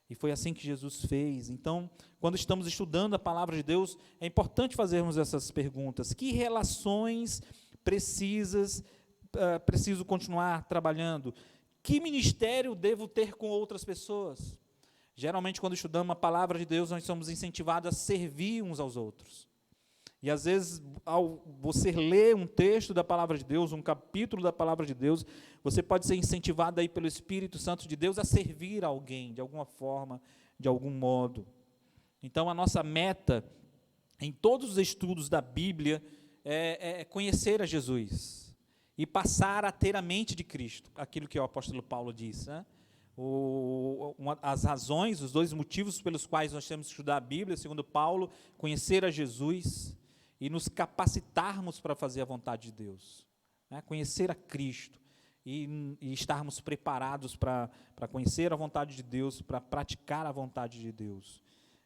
E foi assim que Jesus fez. Então, quando estamos estudando a palavra de Deus, é importante fazermos essas perguntas: que relações preciso continuar trabalhando? Que ministério devo ter com outras pessoas? Geralmente, quando estudamos a palavra de Deus, nós somos incentivados a servir uns aos outros. E às vezes, ao você ler um texto da palavra de Deus, um capítulo da palavra de Deus, você pode ser incentivado aí pelo Espírito Santo de Deus a servir a alguém, de alguma forma, de algum modo. Então, a nossa meta, em todos os estudos da Bíblia, é conhecer a Jesus e passar a ter a mente de Cristo, aquilo que o apóstolo Paulo disse, né? As razões, os dois motivos pelos quais nós temos que estudar a Bíblia, segundo Paulo: conhecer a Jesus e nos capacitarmos para fazer a vontade de Deus, né? Conhecer a Cristo e estarmos preparados para conhecer a vontade de Deus, para praticar a vontade de Deus.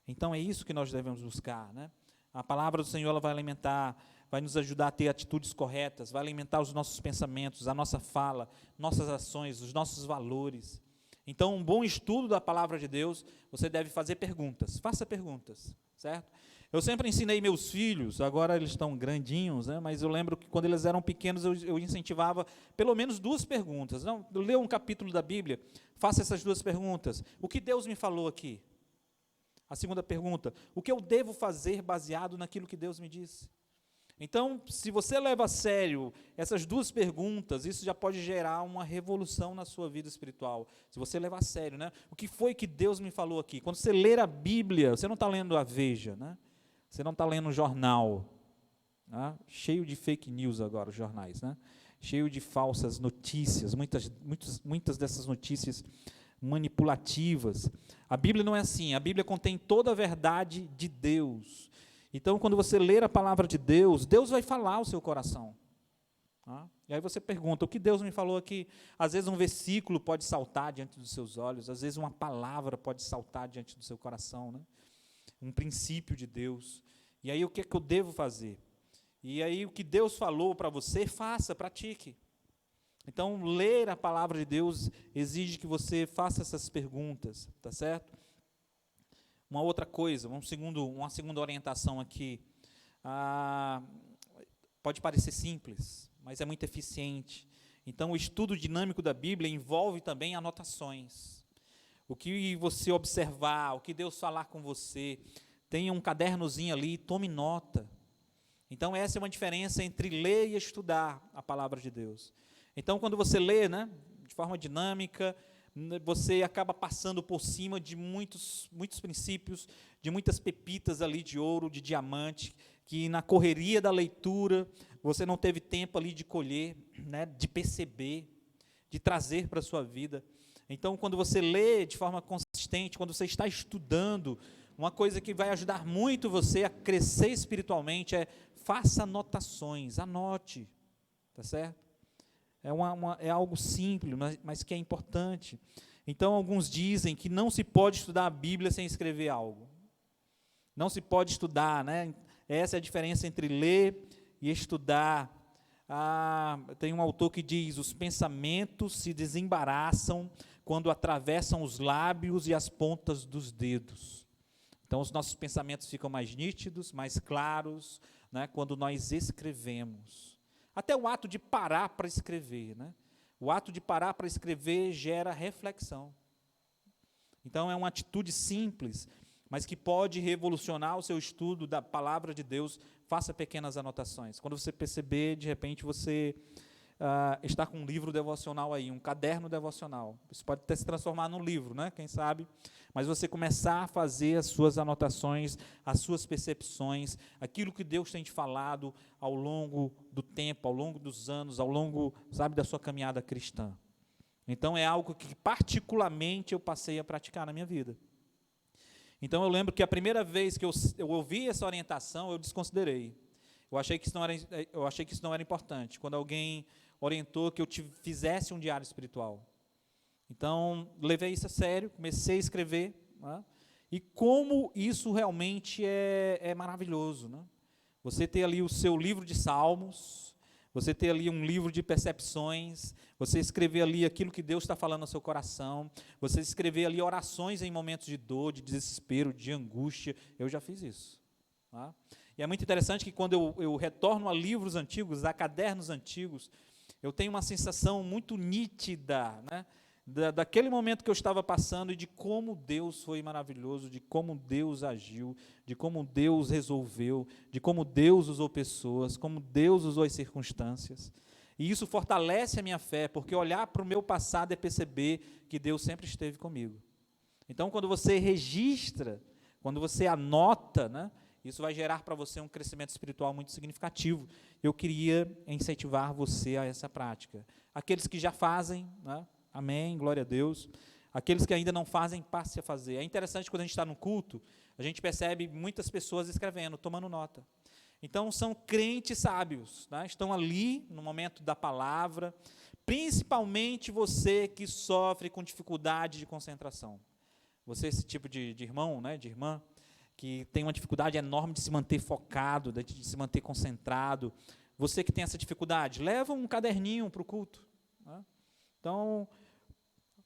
Então é isso que nós devemos buscar, né? A palavra do Senhor ela vai alimentar, vai nos ajudar a ter atitudes corretas, vai alimentar os nossos pensamentos, a nossa fala, nossas ações, os nossos valores. Então, um bom estudo da palavra de Deus, você deve fazer perguntas. Faça perguntas, certo? Eu sempre ensinei meus filhos, agora eles estão grandinhos, né? Mas eu lembro que quando eles eram pequenos, eu incentivava pelo menos 2 perguntas. Não, lê um capítulo da Bíblia, faça essas 2 perguntas. O que Deus me falou aqui? A segunda pergunta: o que eu devo fazer baseado naquilo que Deus me disse? Então, se você leva a sério essas 2 perguntas, isso já pode gerar uma revolução na sua vida espiritual. Se você levar a sério, né? O que foi que Deus me falou aqui? Quando você ler a Bíblia, você não está lendo a Veja, né? Você não está lendo um jornal, né? Cheio de fake news agora, os jornais, né? cheio de falsas notícias, muitas dessas notícias manipulativas. A Bíblia não é assim, a Bíblia contém toda a verdade de Deus. Então, quando você ler a palavra de Deus, Deus vai falar ao seu coração. E aí você pergunta, o que Deus me falou aqui? Às vezes um versículo pode saltar diante dos seus olhos, às vezes uma palavra pode saltar diante do seu coração, né? Um princípio de Deus. E aí o que é que eu devo fazer? E aí o que Deus falou para você, faça, pratique. Então, ler a palavra de Deus exige que você faça essas perguntas, tá certo? Uma outra coisa, uma segunda orientação aqui, pode parecer simples, mas é muito eficiente. Então, o estudo dinâmico da Bíblia envolve também anotações. O que você observar, o que Deus falar com você, tenha um cadernozinho ali, tome nota. Então, essa é uma diferença entre ler e estudar a palavra de Deus. Então, quando você lê, né, de forma dinâmica, você acaba passando por cima de muitos princípios, de muitas pepitas ali de ouro, de diamante, que na correria da leitura, você não teve tempo ali de colher, né, de perceber, de trazer para a sua vida. Então, quando você lê de forma consistente, quando você está estudando, uma coisa que vai ajudar muito você a crescer espiritualmente é faça anotações, anote, tá certo? É algo simples, mas que é importante. Então, alguns dizem que não se pode estudar a Bíblia sem escrever algo. Não se pode estudar, né? Essa é a diferença entre ler e estudar. Tem um autor que diz, os pensamentos se desembaraçam quando atravessam os lábios e as pontas dos dedos. Então, os nossos pensamentos ficam mais nítidos, mais claros, né, quando nós escrevemos. Até o ato de parar para escrever, né? O ato de parar para escrever gera reflexão. Então, é uma atitude simples, mas que pode revolucionar o seu estudo da palavra de Deus. Faça pequenas anotações. Quando você perceber, de repente, você está com um livro devocional aí, um caderno devocional. Isso pode até se transformar num livro, né? Quem sabe? Mas você começar a fazer as suas anotações, as suas percepções, aquilo que Deus tem te falado ao longo do tempo, ao longo dos anos, ao longo, sabe, da sua caminhada cristã. Então, é algo que particularmente eu passei a praticar na minha vida. Então, eu lembro que a primeira vez que eu ouvi essa orientação, eu desconsiderei. Eu achei que isso não era importante. Quando alguém orientou que eu fizesse um diário espiritual. Então, levei isso a sério, comecei a escrever, né? E como isso realmente é maravilhoso, né? Você ter ali o seu livro de salmos, você ter ali um livro de percepções, você escrever ali aquilo que Deus está falando no seu coração, você escrever ali orações em momentos de dor, de desespero, de angústia. Eu já fiz isso, tá? E é muito interessante que quando eu retorno a livros antigos, a cadernos antigos, eu tenho uma sensação muito nítida, né, daquele momento que eu estava passando e de como Deus foi maravilhoso, de como Deus agiu, de como Deus resolveu, de como Deus usou pessoas, como Deus usou as circunstâncias. E isso fortalece a minha fé, porque olhar para o meu passado é perceber que Deus sempre esteve comigo. Então, quando você registra, quando você anota, né, isso vai gerar para você um crescimento espiritual muito significativo. Eu queria incentivar você a essa prática. Aqueles que já fazem, né, amém, glória a Deus. Aqueles que ainda não fazem, passe a fazer. É interessante quando a gente está no culto, a gente percebe muitas pessoas escrevendo, tomando nota. Então, são crentes sábios, né? Estão ali no momento da palavra, principalmente você que sofre com dificuldade de concentração. Você, esse tipo de irmão, né, de irmã, que tem uma dificuldade enorme de se manter focado, de se manter concentrado. Você que tem essa dificuldade, leva um caderninho para o culto, né? Então,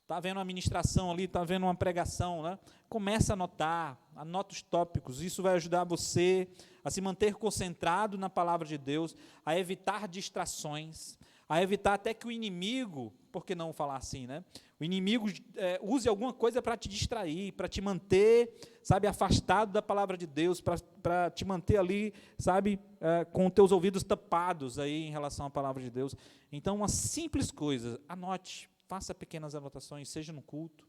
está vendo uma ministração ali, está vendo uma pregação, né? Começa a anotar, anota os tópicos. Isso vai ajudar você a se manter concentrado na palavra de Deus, a evitar distrações, a evitar até que o inimigo, por que não falar assim, né? O inimigo use alguma coisa para te distrair, para te manter, sabe, afastado da palavra de Deus, para te manter ali, sabe, com teus ouvidos tapados aí em relação à palavra de Deus. Então, uma simples coisa, anote, faça pequenas anotações, seja no culto,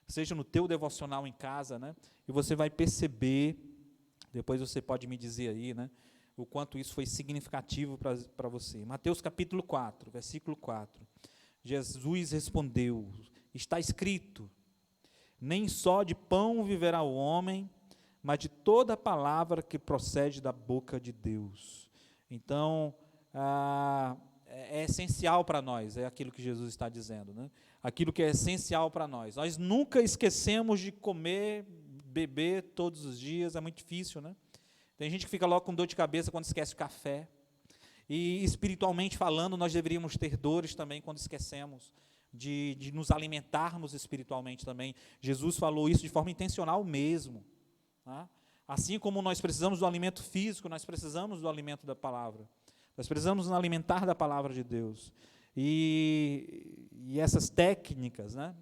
seja no teu devocional em casa, né? E você vai perceber, depois você pode me dizer aí, né? o quanto isso foi significativo para você. Mateus capítulo 4, versículo 4. Jesus respondeu: está escrito, nem só de pão viverá o homem, mas de toda a palavra que procede da boca de Deus. Então, é essencial para nós, é aquilo que Jesus está dizendo, né? Aquilo que é essencial para nós. Nós nunca esquecemos de comer, beber todos os dias, é muito difícil, né? Tem gente que fica logo com dor de cabeça quando esquece o café. E espiritualmente falando, nós deveríamos ter dores também quando esquecemos de nos alimentarmos espiritualmente também. Jesus falou isso de forma intencional mesmo. Tá? Assim como nós precisamos do alimento físico, nós precisamos do alimento da palavra. Nós precisamos nos alimentar da palavra de Deus. E essas técnicas, né?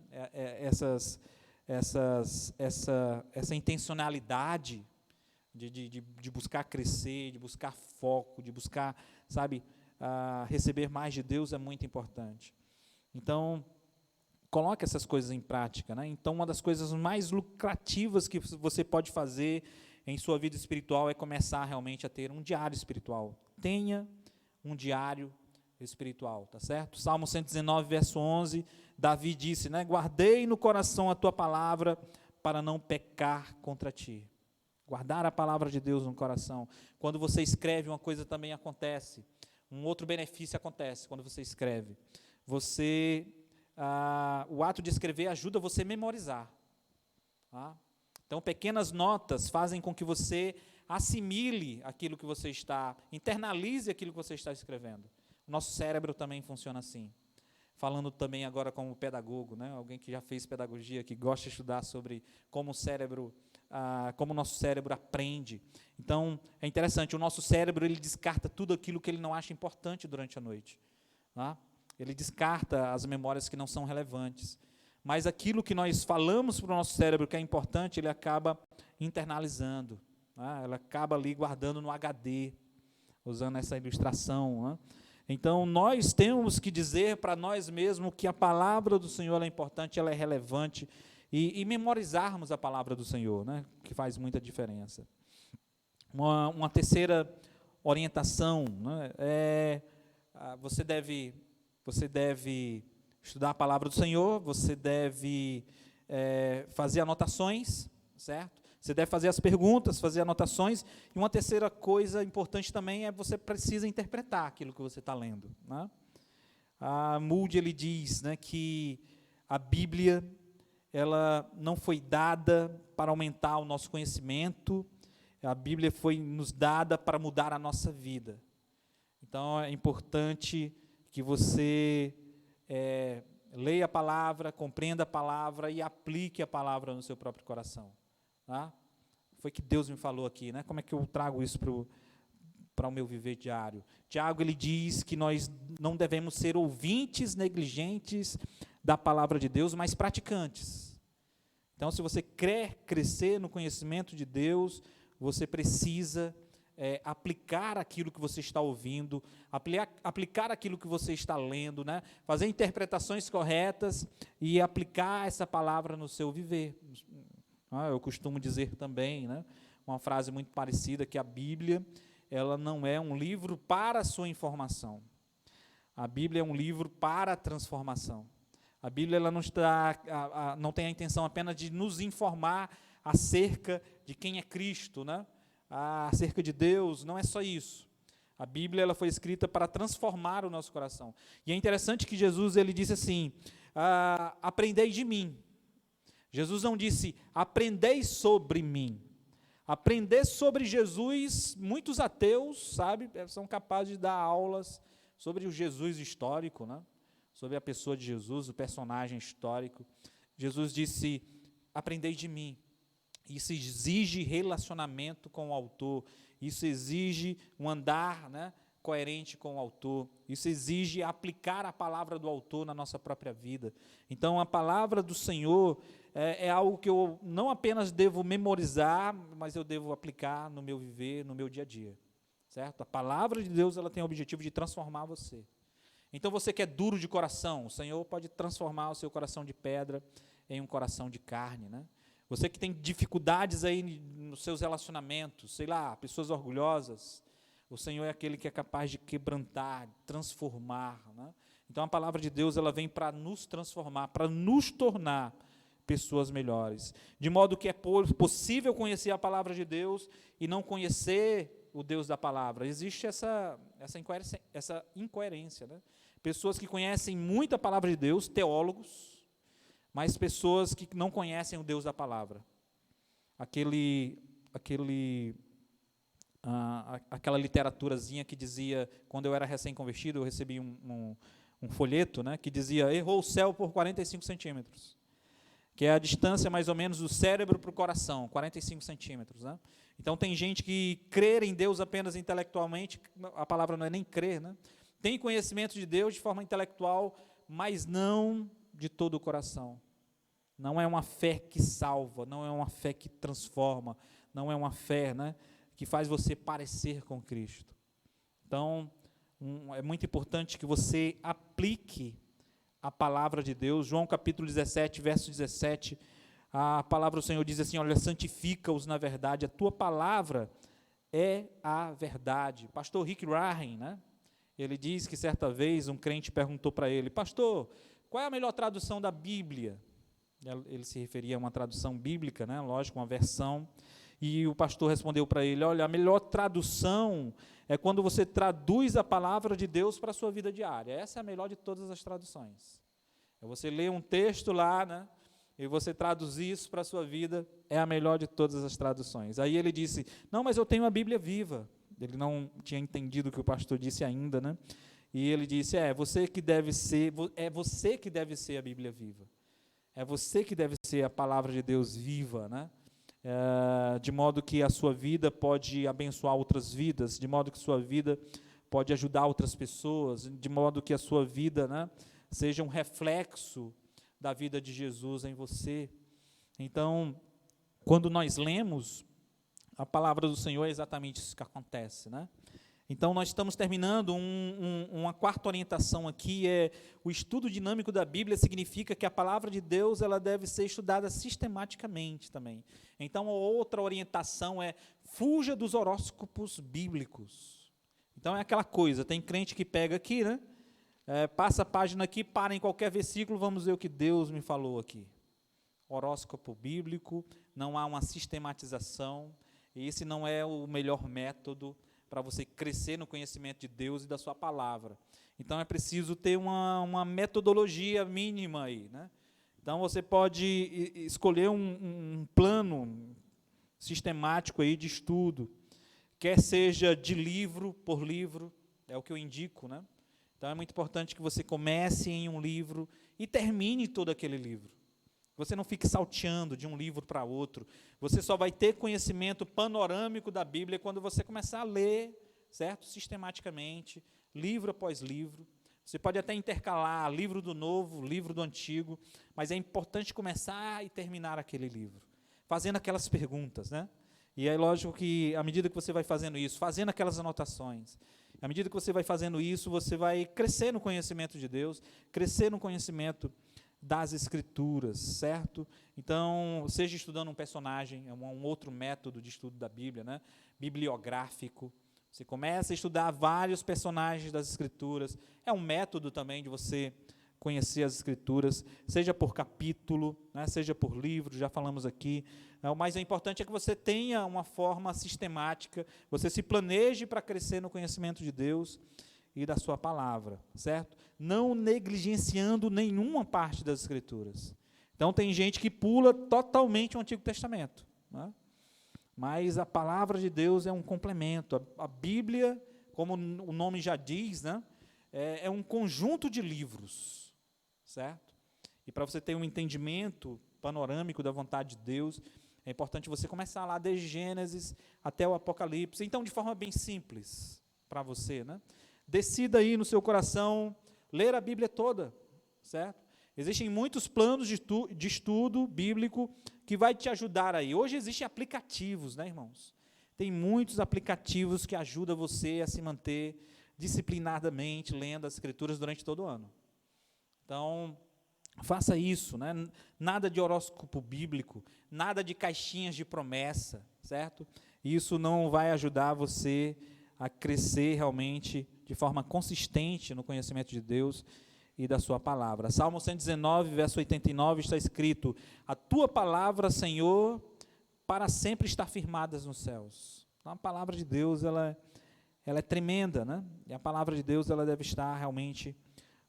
Essa intencionalidade de buscar crescer, de buscar foco, de buscar, sabe, receber mais de Deus é muito importante. Então, coloque essas coisas em prática, né? Então, uma das coisas mais lucrativas que você pode fazer em sua vida espiritual é começar realmente a ter um diário espiritual. Tenha um diário espiritual, tá certo? Salmo 119, verso 11, Davi disse, né? Guardei no coração a tua palavra para não pecar contra ti. Guardar a palavra de Deus no coração. Quando você escreve, uma coisa também acontece. Um outro benefício acontece quando você escreve. O ato de escrever ajuda você a memorizar. Tá? Então, pequenas notas fazem com que você assimile aquilo que você está, internalize aquilo que você está escrevendo. O nosso cérebro também funciona assim. Falando também agora como pedagogo, né? Alguém que já fez pedagogia, que gosta de estudar sobre como o nosso cérebro aprende. Então, é interessante, o nosso cérebro ele descarta tudo aquilo que ele não acha importante durante a noite. Tá? Ele descarta as memórias que não são relevantes. Mas aquilo que nós falamos para o nosso cérebro que é importante, ele acaba internalizando. Tá? Ele acaba ali guardando no HD, usando essa ilustração. Né? Então, nós temos que dizer para nós mesmos que a palavra do Senhor é importante, ela é relevante, e memorizarmos a palavra do Senhor, né? Que faz muita diferença. Uma terceira orientação, né? Você deve estudar a palavra do Senhor, você deve fazer anotações, certo? Você deve fazer as perguntas, fazer anotações. E uma terceira coisa importante também é você precisa interpretar aquilo que você está lendo. Né? A Moody ele diz, né, que a Bíblia ela não foi dada para aumentar o nosso conhecimento, a Bíblia foi nos dada para mudar a nossa vida. Então, é importante que você leia a palavra, compreenda a palavra e aplique a palavra no seu próprio coração. Tá? Foi que Deus me falou aqui, né? Como é que eu trago isso para o meu viver diário? Tiago, ele diz que nós não devemos ser ouvintes negligentes da palavra de Deus, mas praticantes. Então, se você quer crescer no conhecimento de Deus, você precisa aplicar aquilo que você está ouvindo, aplicar aquilo que você está lendo, né? Fazer interpretações corretas e aplicar essa palavra no seu viver. Eu costumo dizer também, né, uma frase muito parecida, que a Bíblia ela não é um livro para a sua informação. A Bíblia é um livro para a transformação. A Bíblia ela não tem a intenção apenas de nos informar acerca de quem é Cristo, né? Acerca de Deus, não é só isso. A Bíblia ela foi escrita para transformar o nosso coração. E é interessante que Jesus ele disse assim, aprendei de mim. Jesus não disse, aprendei sobre mim. Aprender sobre Jesus, muitos ateus, sabe, são capazes de dar aulas sobre o Jesus histórico, né? Sobre a pessoa de Jesus, o personagem histórico. Jesus disse, aprendei de mim. Isso exige relacionamento com o autor, isso exige um andar, né, coerente com o autor, isso exige aplicar a palavra do autor na nossa própria vida. Então, a palavra do Senhor é algo que eu não apenas devo memorizar, mas eu devo aplicar no meu viver, no meu dia a dia, certo? A palavra de Deus ela tem o objetivo de transformar você. Então, você que é duro de coração, o Senhor pode transformar o seu coração de pedra em um coração de carne, né? Você que tem dificuldades aí nos seus relacionamentos, sei lá, pessoas orgulhosas, O Senhor é aquele que é capaz de quebrantar, transformar, né? Então a palavra de Deus, ela vem para nos transformar, para nos tornar pessoas melhores. De modo que é possível conhecer a palavra de Deus e não conhecer o Deus da palavra. Existe essa incoerência, né? Pessoas que conhecem muito a palavra de Deus, teólogos, mas pessoas que não conhecem o Deus da palavra. Aquela literaturazinha que dizia, quando eu era recém-convertido, eu recebi um folheto, né, que dizia, errou o céu por 45 centímetros, que é a distância mais ou menos do cérebro para o coração, 45 centímetros. Né? Então tem gente que crer em Deus apenas intelectualmente, a palavra não é nem crer, né? Tem conhecimento de Deus de forma intelectual, mas não de todo o coração. Não é uma fé que salva, não é uma fé que transforma, não é uma fé, né, que faz você parecer com Cristo. Então, é muito importante que você aplique a palavra de Deus. João capítulo 17, verso 17, a palavra do Senhor diz assim, olha, santifica-os na verdade, a tua palavra é a verdade. Pastor Rick Warren, né, ele diz que certa vez um crente perguntou para ele, pastor, qual é a melhor tradução da Bíblia? Ele se referia a uma tradução bíblica, né, lógico, uma versão, e o pastor respondeu para ele, olha, a melhor tradução é quando você traduz a palavra de Deus para a sua vida diária. Essa é a melhor de todas as traduções. É você ler um texto lá, né, e você traduzir isso para a sua vida, é a melhor de todas as traduções. Aí ele disse, não, mas eu tenho a Bíblia viva. Ele não tinha entendido o que o pastor disse ainda, né? E ele disse, você que deve ser a Bíblia viva. É você que deve ser a palavra de Deus viva, né? De modo que a sua vida pode abençoar outras vidas, de modo que sua vida pode ajudar outras pessoas, de modo que a sua vida, né, seja um reflexo da vida de Jesus em você. Então, quando nós lemos a palavra do Senhor, é exatamente isso que acontece, né? Então, nós estamos terminando uma quarta orientação aqui, o estudo dinâmico da Bíblia significa que a palavra de Deus ela deve ser estudada sistematicamente também. Então, a outra orientação fuja dos horóscopos bíblicos. Então, é aquela coisa, tem crente que pega aqui, né? Passa a página aqui, para em qualquer versículo, vamos ver o que Deus me falou aqui. Horóscopo bíblico, não há uma sistematização, e esse não é o melhor método para você crescer no conhecimento de Deus e da sua palavra. Então, é preciso ter uma metodologia mínima aí, né? Então, você pode escolher um plano sistemático aí de estudo, quer seja de livro por livro, é o que eu indico, né? Então, é muito importante que você comece em um livro e termine todo aquele livro. Você não fique salteando de um livro para outro. Você só vai ter conhecimento panorâmico da Bíblia quando você começar a ler, certo? Sistematicamente, livro após livro. Você pode até intercalar livro do Novo, livro do Antigo, mas é importante começar e terminar aquele livro, fazendo aquelas perguntas, né? E é lógico que, à medida que você vai fazendo isso, fazendo aquelas anotações, à medida que você vai fazendo isso, você vai crescer no conhecimento de Deus, crescer no conhecimento das Escrituras, certo? Então, seja estudando um personagem, é um outro método de estudo da Bíblia, né? Bibliográfico. Você começa a estudar vários personagens das Escrituras. É um método também de você conhecer as Escrituras, seja por capítulo, né? Seja por livro, já falamos aqui. O mais importante é que você tenha uma forma sistemática, você se planeje para crescer no conhecimento de Deus e da sua palavra, certo? Não negligenciando nenhuma parte das Escrituras. Então, tem gente que pula totalmente o Antigo Testamento, né? Mas a palavra de Deus é um complemento. A Bíblia, como o nome já diz, né, é um conjunto de livros, certo? E para você ter um entendimento panorâmico da vontade de Deus, é importante você começar lá desde Gênesis até o Apocalipse. Então, de forma bem simples para você, né? Decida aí no seu coração ler a Bíblia toda, certo? Existem muitos planos de estudo bíblico que vai te ajudar aí. Hoje existem aplicativos, né, irmãos? Tem muitos aplicativos que ajudam você a se manter disciplinadamente lendo as Escrituras durante todo o ano. Então, faça isso, né? Nada de horóscopo bíblico, nada de caixinhas de promessa, certo? Isso não vai ajudar você a crescer realmente de forma consistente no conhecimento de Deus e da sua palavra. Salmo 119, verso 89, está escrito: a tua palavra, Senhor, para sempre está firmada nos céus. Então, a palavra de Deus, ela é tremenda, né? E a palavra de Deus, ela deve estar realmente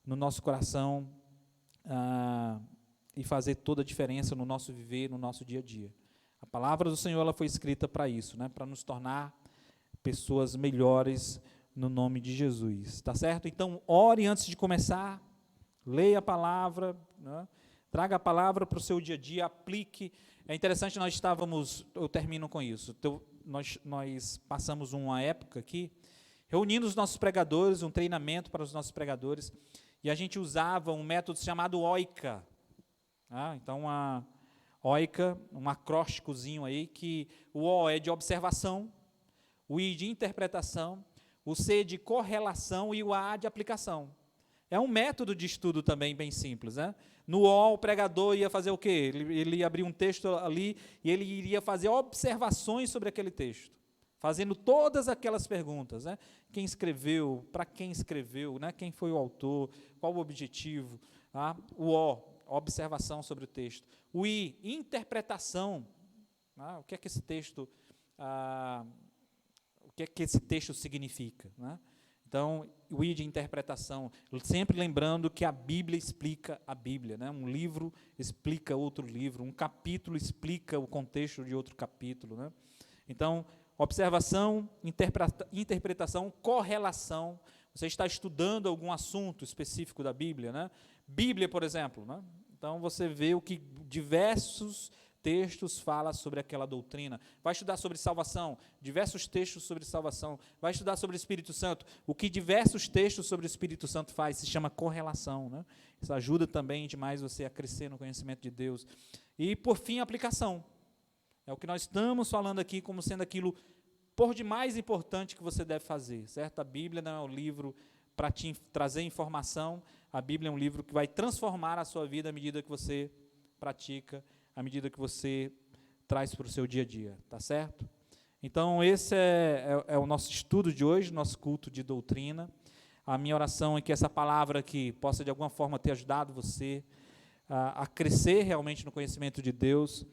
no nosso coração e fazer toda a diferença no nosso viver, no nosso dia a dia. A palavra do Senhor, ela foi escrita para isso, né? Para nos tornar pessoas melhores no nome de Jesus, tá certo? Então, ore antes de começar, leia a palavra, né? Traga a palavra para o seu dia a dia, aplique. É interessante, eu termino com isso, então, nós passamos uma época aqui, reunindo os nossos pregadores, um treinamento para os nossos pregadores, e a gente usava um método chamado OICA. Então, a OICA, um acrósticozinho aí, que o O é de observação, o I de interpretação, o C de correlação e o A de aplicação. É um método de estudo também bem simples, né? No O, o pregador ia fazer o quê? Ele ia abrir um texto ali e ele iria fazer observações sobre aquele texto, fazendo todas aquelas perguntas, né? Quem escreveu, para quem escreveu, né? Quem foi o autor, qual o objetivo, tá? O O, observação sobre o texto. O I, interpretação, né? O que é que esse texto, o que é que esse texto significa, né? Então, o I de interpretação, sempre lembrando que a Bíblia explica a Bíblia, né? Um livro explica outro livro, um capítulo explica o contexto de outro capítulo, né? Então, observação, interpretação, correlação. Você está estudando algum assunto específico da Bíblia, né? Bíblia, por exemplo, né? Então, você vê o que diversos textos falam sobre aquela doutrina. Vai estudar sobre salvação, diversos textos sobre salvação. Vai estudar sobre o Espírito Santo, o que diversos textos sobre o Espírito Santo faz, se chama correlação, né? Isso ajuda também demais você a crescer no conhecimento de Deus. E, por fim, aplicação. É o que nós estamos falando aqui como sendo aquilo por de mais importante que você deve fazer, certo? A Bíblia não é um livro para te trazer informação, a Bíblia é um livro que vai transformar a sua vida à medida que você pratica, à medida que você traz para o seu dia a dia, tá certo? Então, esse é o nosso estudo de hoje, nosso culto de doutrina. A minha oração é que essa palavra aqui possa, de alguma forma, ter ajudado você a crescer realmente no conhecimento de Deus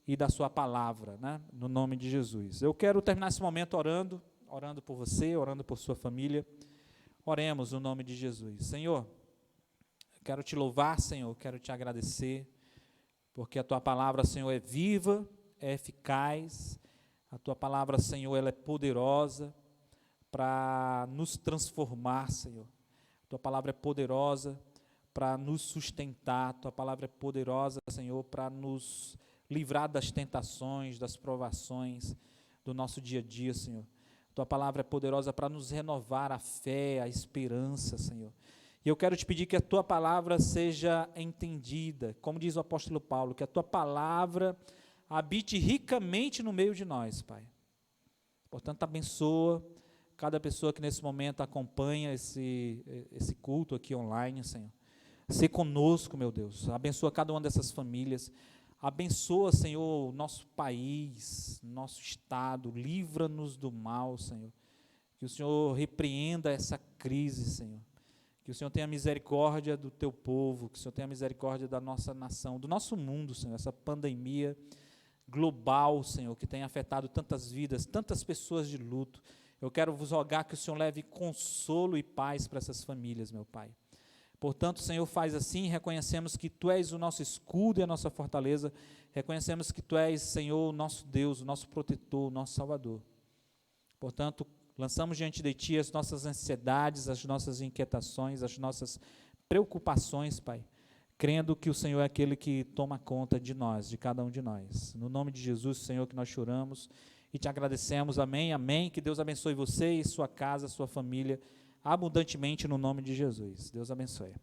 e da sua palavra, né? No nome de Jesus. Eu quero terminar esse momento orando por você, orando por sua família. Oremos no nome de Jesus. Senhor, quero te louvar, Senhor, quero te agradecer, porque a tua palavra, Senhor, é viva, é eficaz. A tua palavra, Senhor, ela é poderosa para nos transformar, Senhor. A tua palavra é poderosa para nos sustentar. A tua palavra é poderosa, Senhor, para nos livrar das tentações, das provações do nosso dia a dia, Senhor. A tua palavra é poderosa para nos renovar a fé, a esperança, Senhor. E eu quero te pedir que a tua palavra seja entendida, como diz o apóstolo Paulo, que a tua palavra habite ricamente no meio de nós, Pai. Portanto, abençoa cada pessoa que nesse momento acompanha esse culto aqui online, Senhor. Sê conosco, meu Deus. Abençoa cada uma dessas famílias. Abençoa, Senhor, o nosso país, nosso estado. Livra-nos do mal, Senhor. Que o Senhor repreenda essa crise, Senhor. Que o Senhor tenha misericórdia do teu povo, que o Senhor tenha misericórdia da nossa nação, do nosso mundo, Senhor, essa pandemia global, Senhor, que tem afetado tantas vidas, tantas pessoas de luto. Eu quero vos rogar que o Senhor leve consolo e paz para essas famílias, meu Pai. Portanto, Senhor, faz assim, reconhecemos que Tu és o nosso escudo e a nossa fortaleza, reconhecemos que Tu és, Senhor, o nosso Deus, o nosso protetor, o nosso Salvador. Portanto, lançamos diante de Ti as nossas ansiedades, as nossas inquietações, as nossas preocupações, Pai, crendo que o Senhor é aquele que toma conta de nós, de cada um de nós. No nome de Jesus, Senhor, que nós choramos e Te agradecemos. Amém, amém. Que Deus abençoe você e sua casa, sua família, abundantemente no nome de Jesus. Deus abençoe.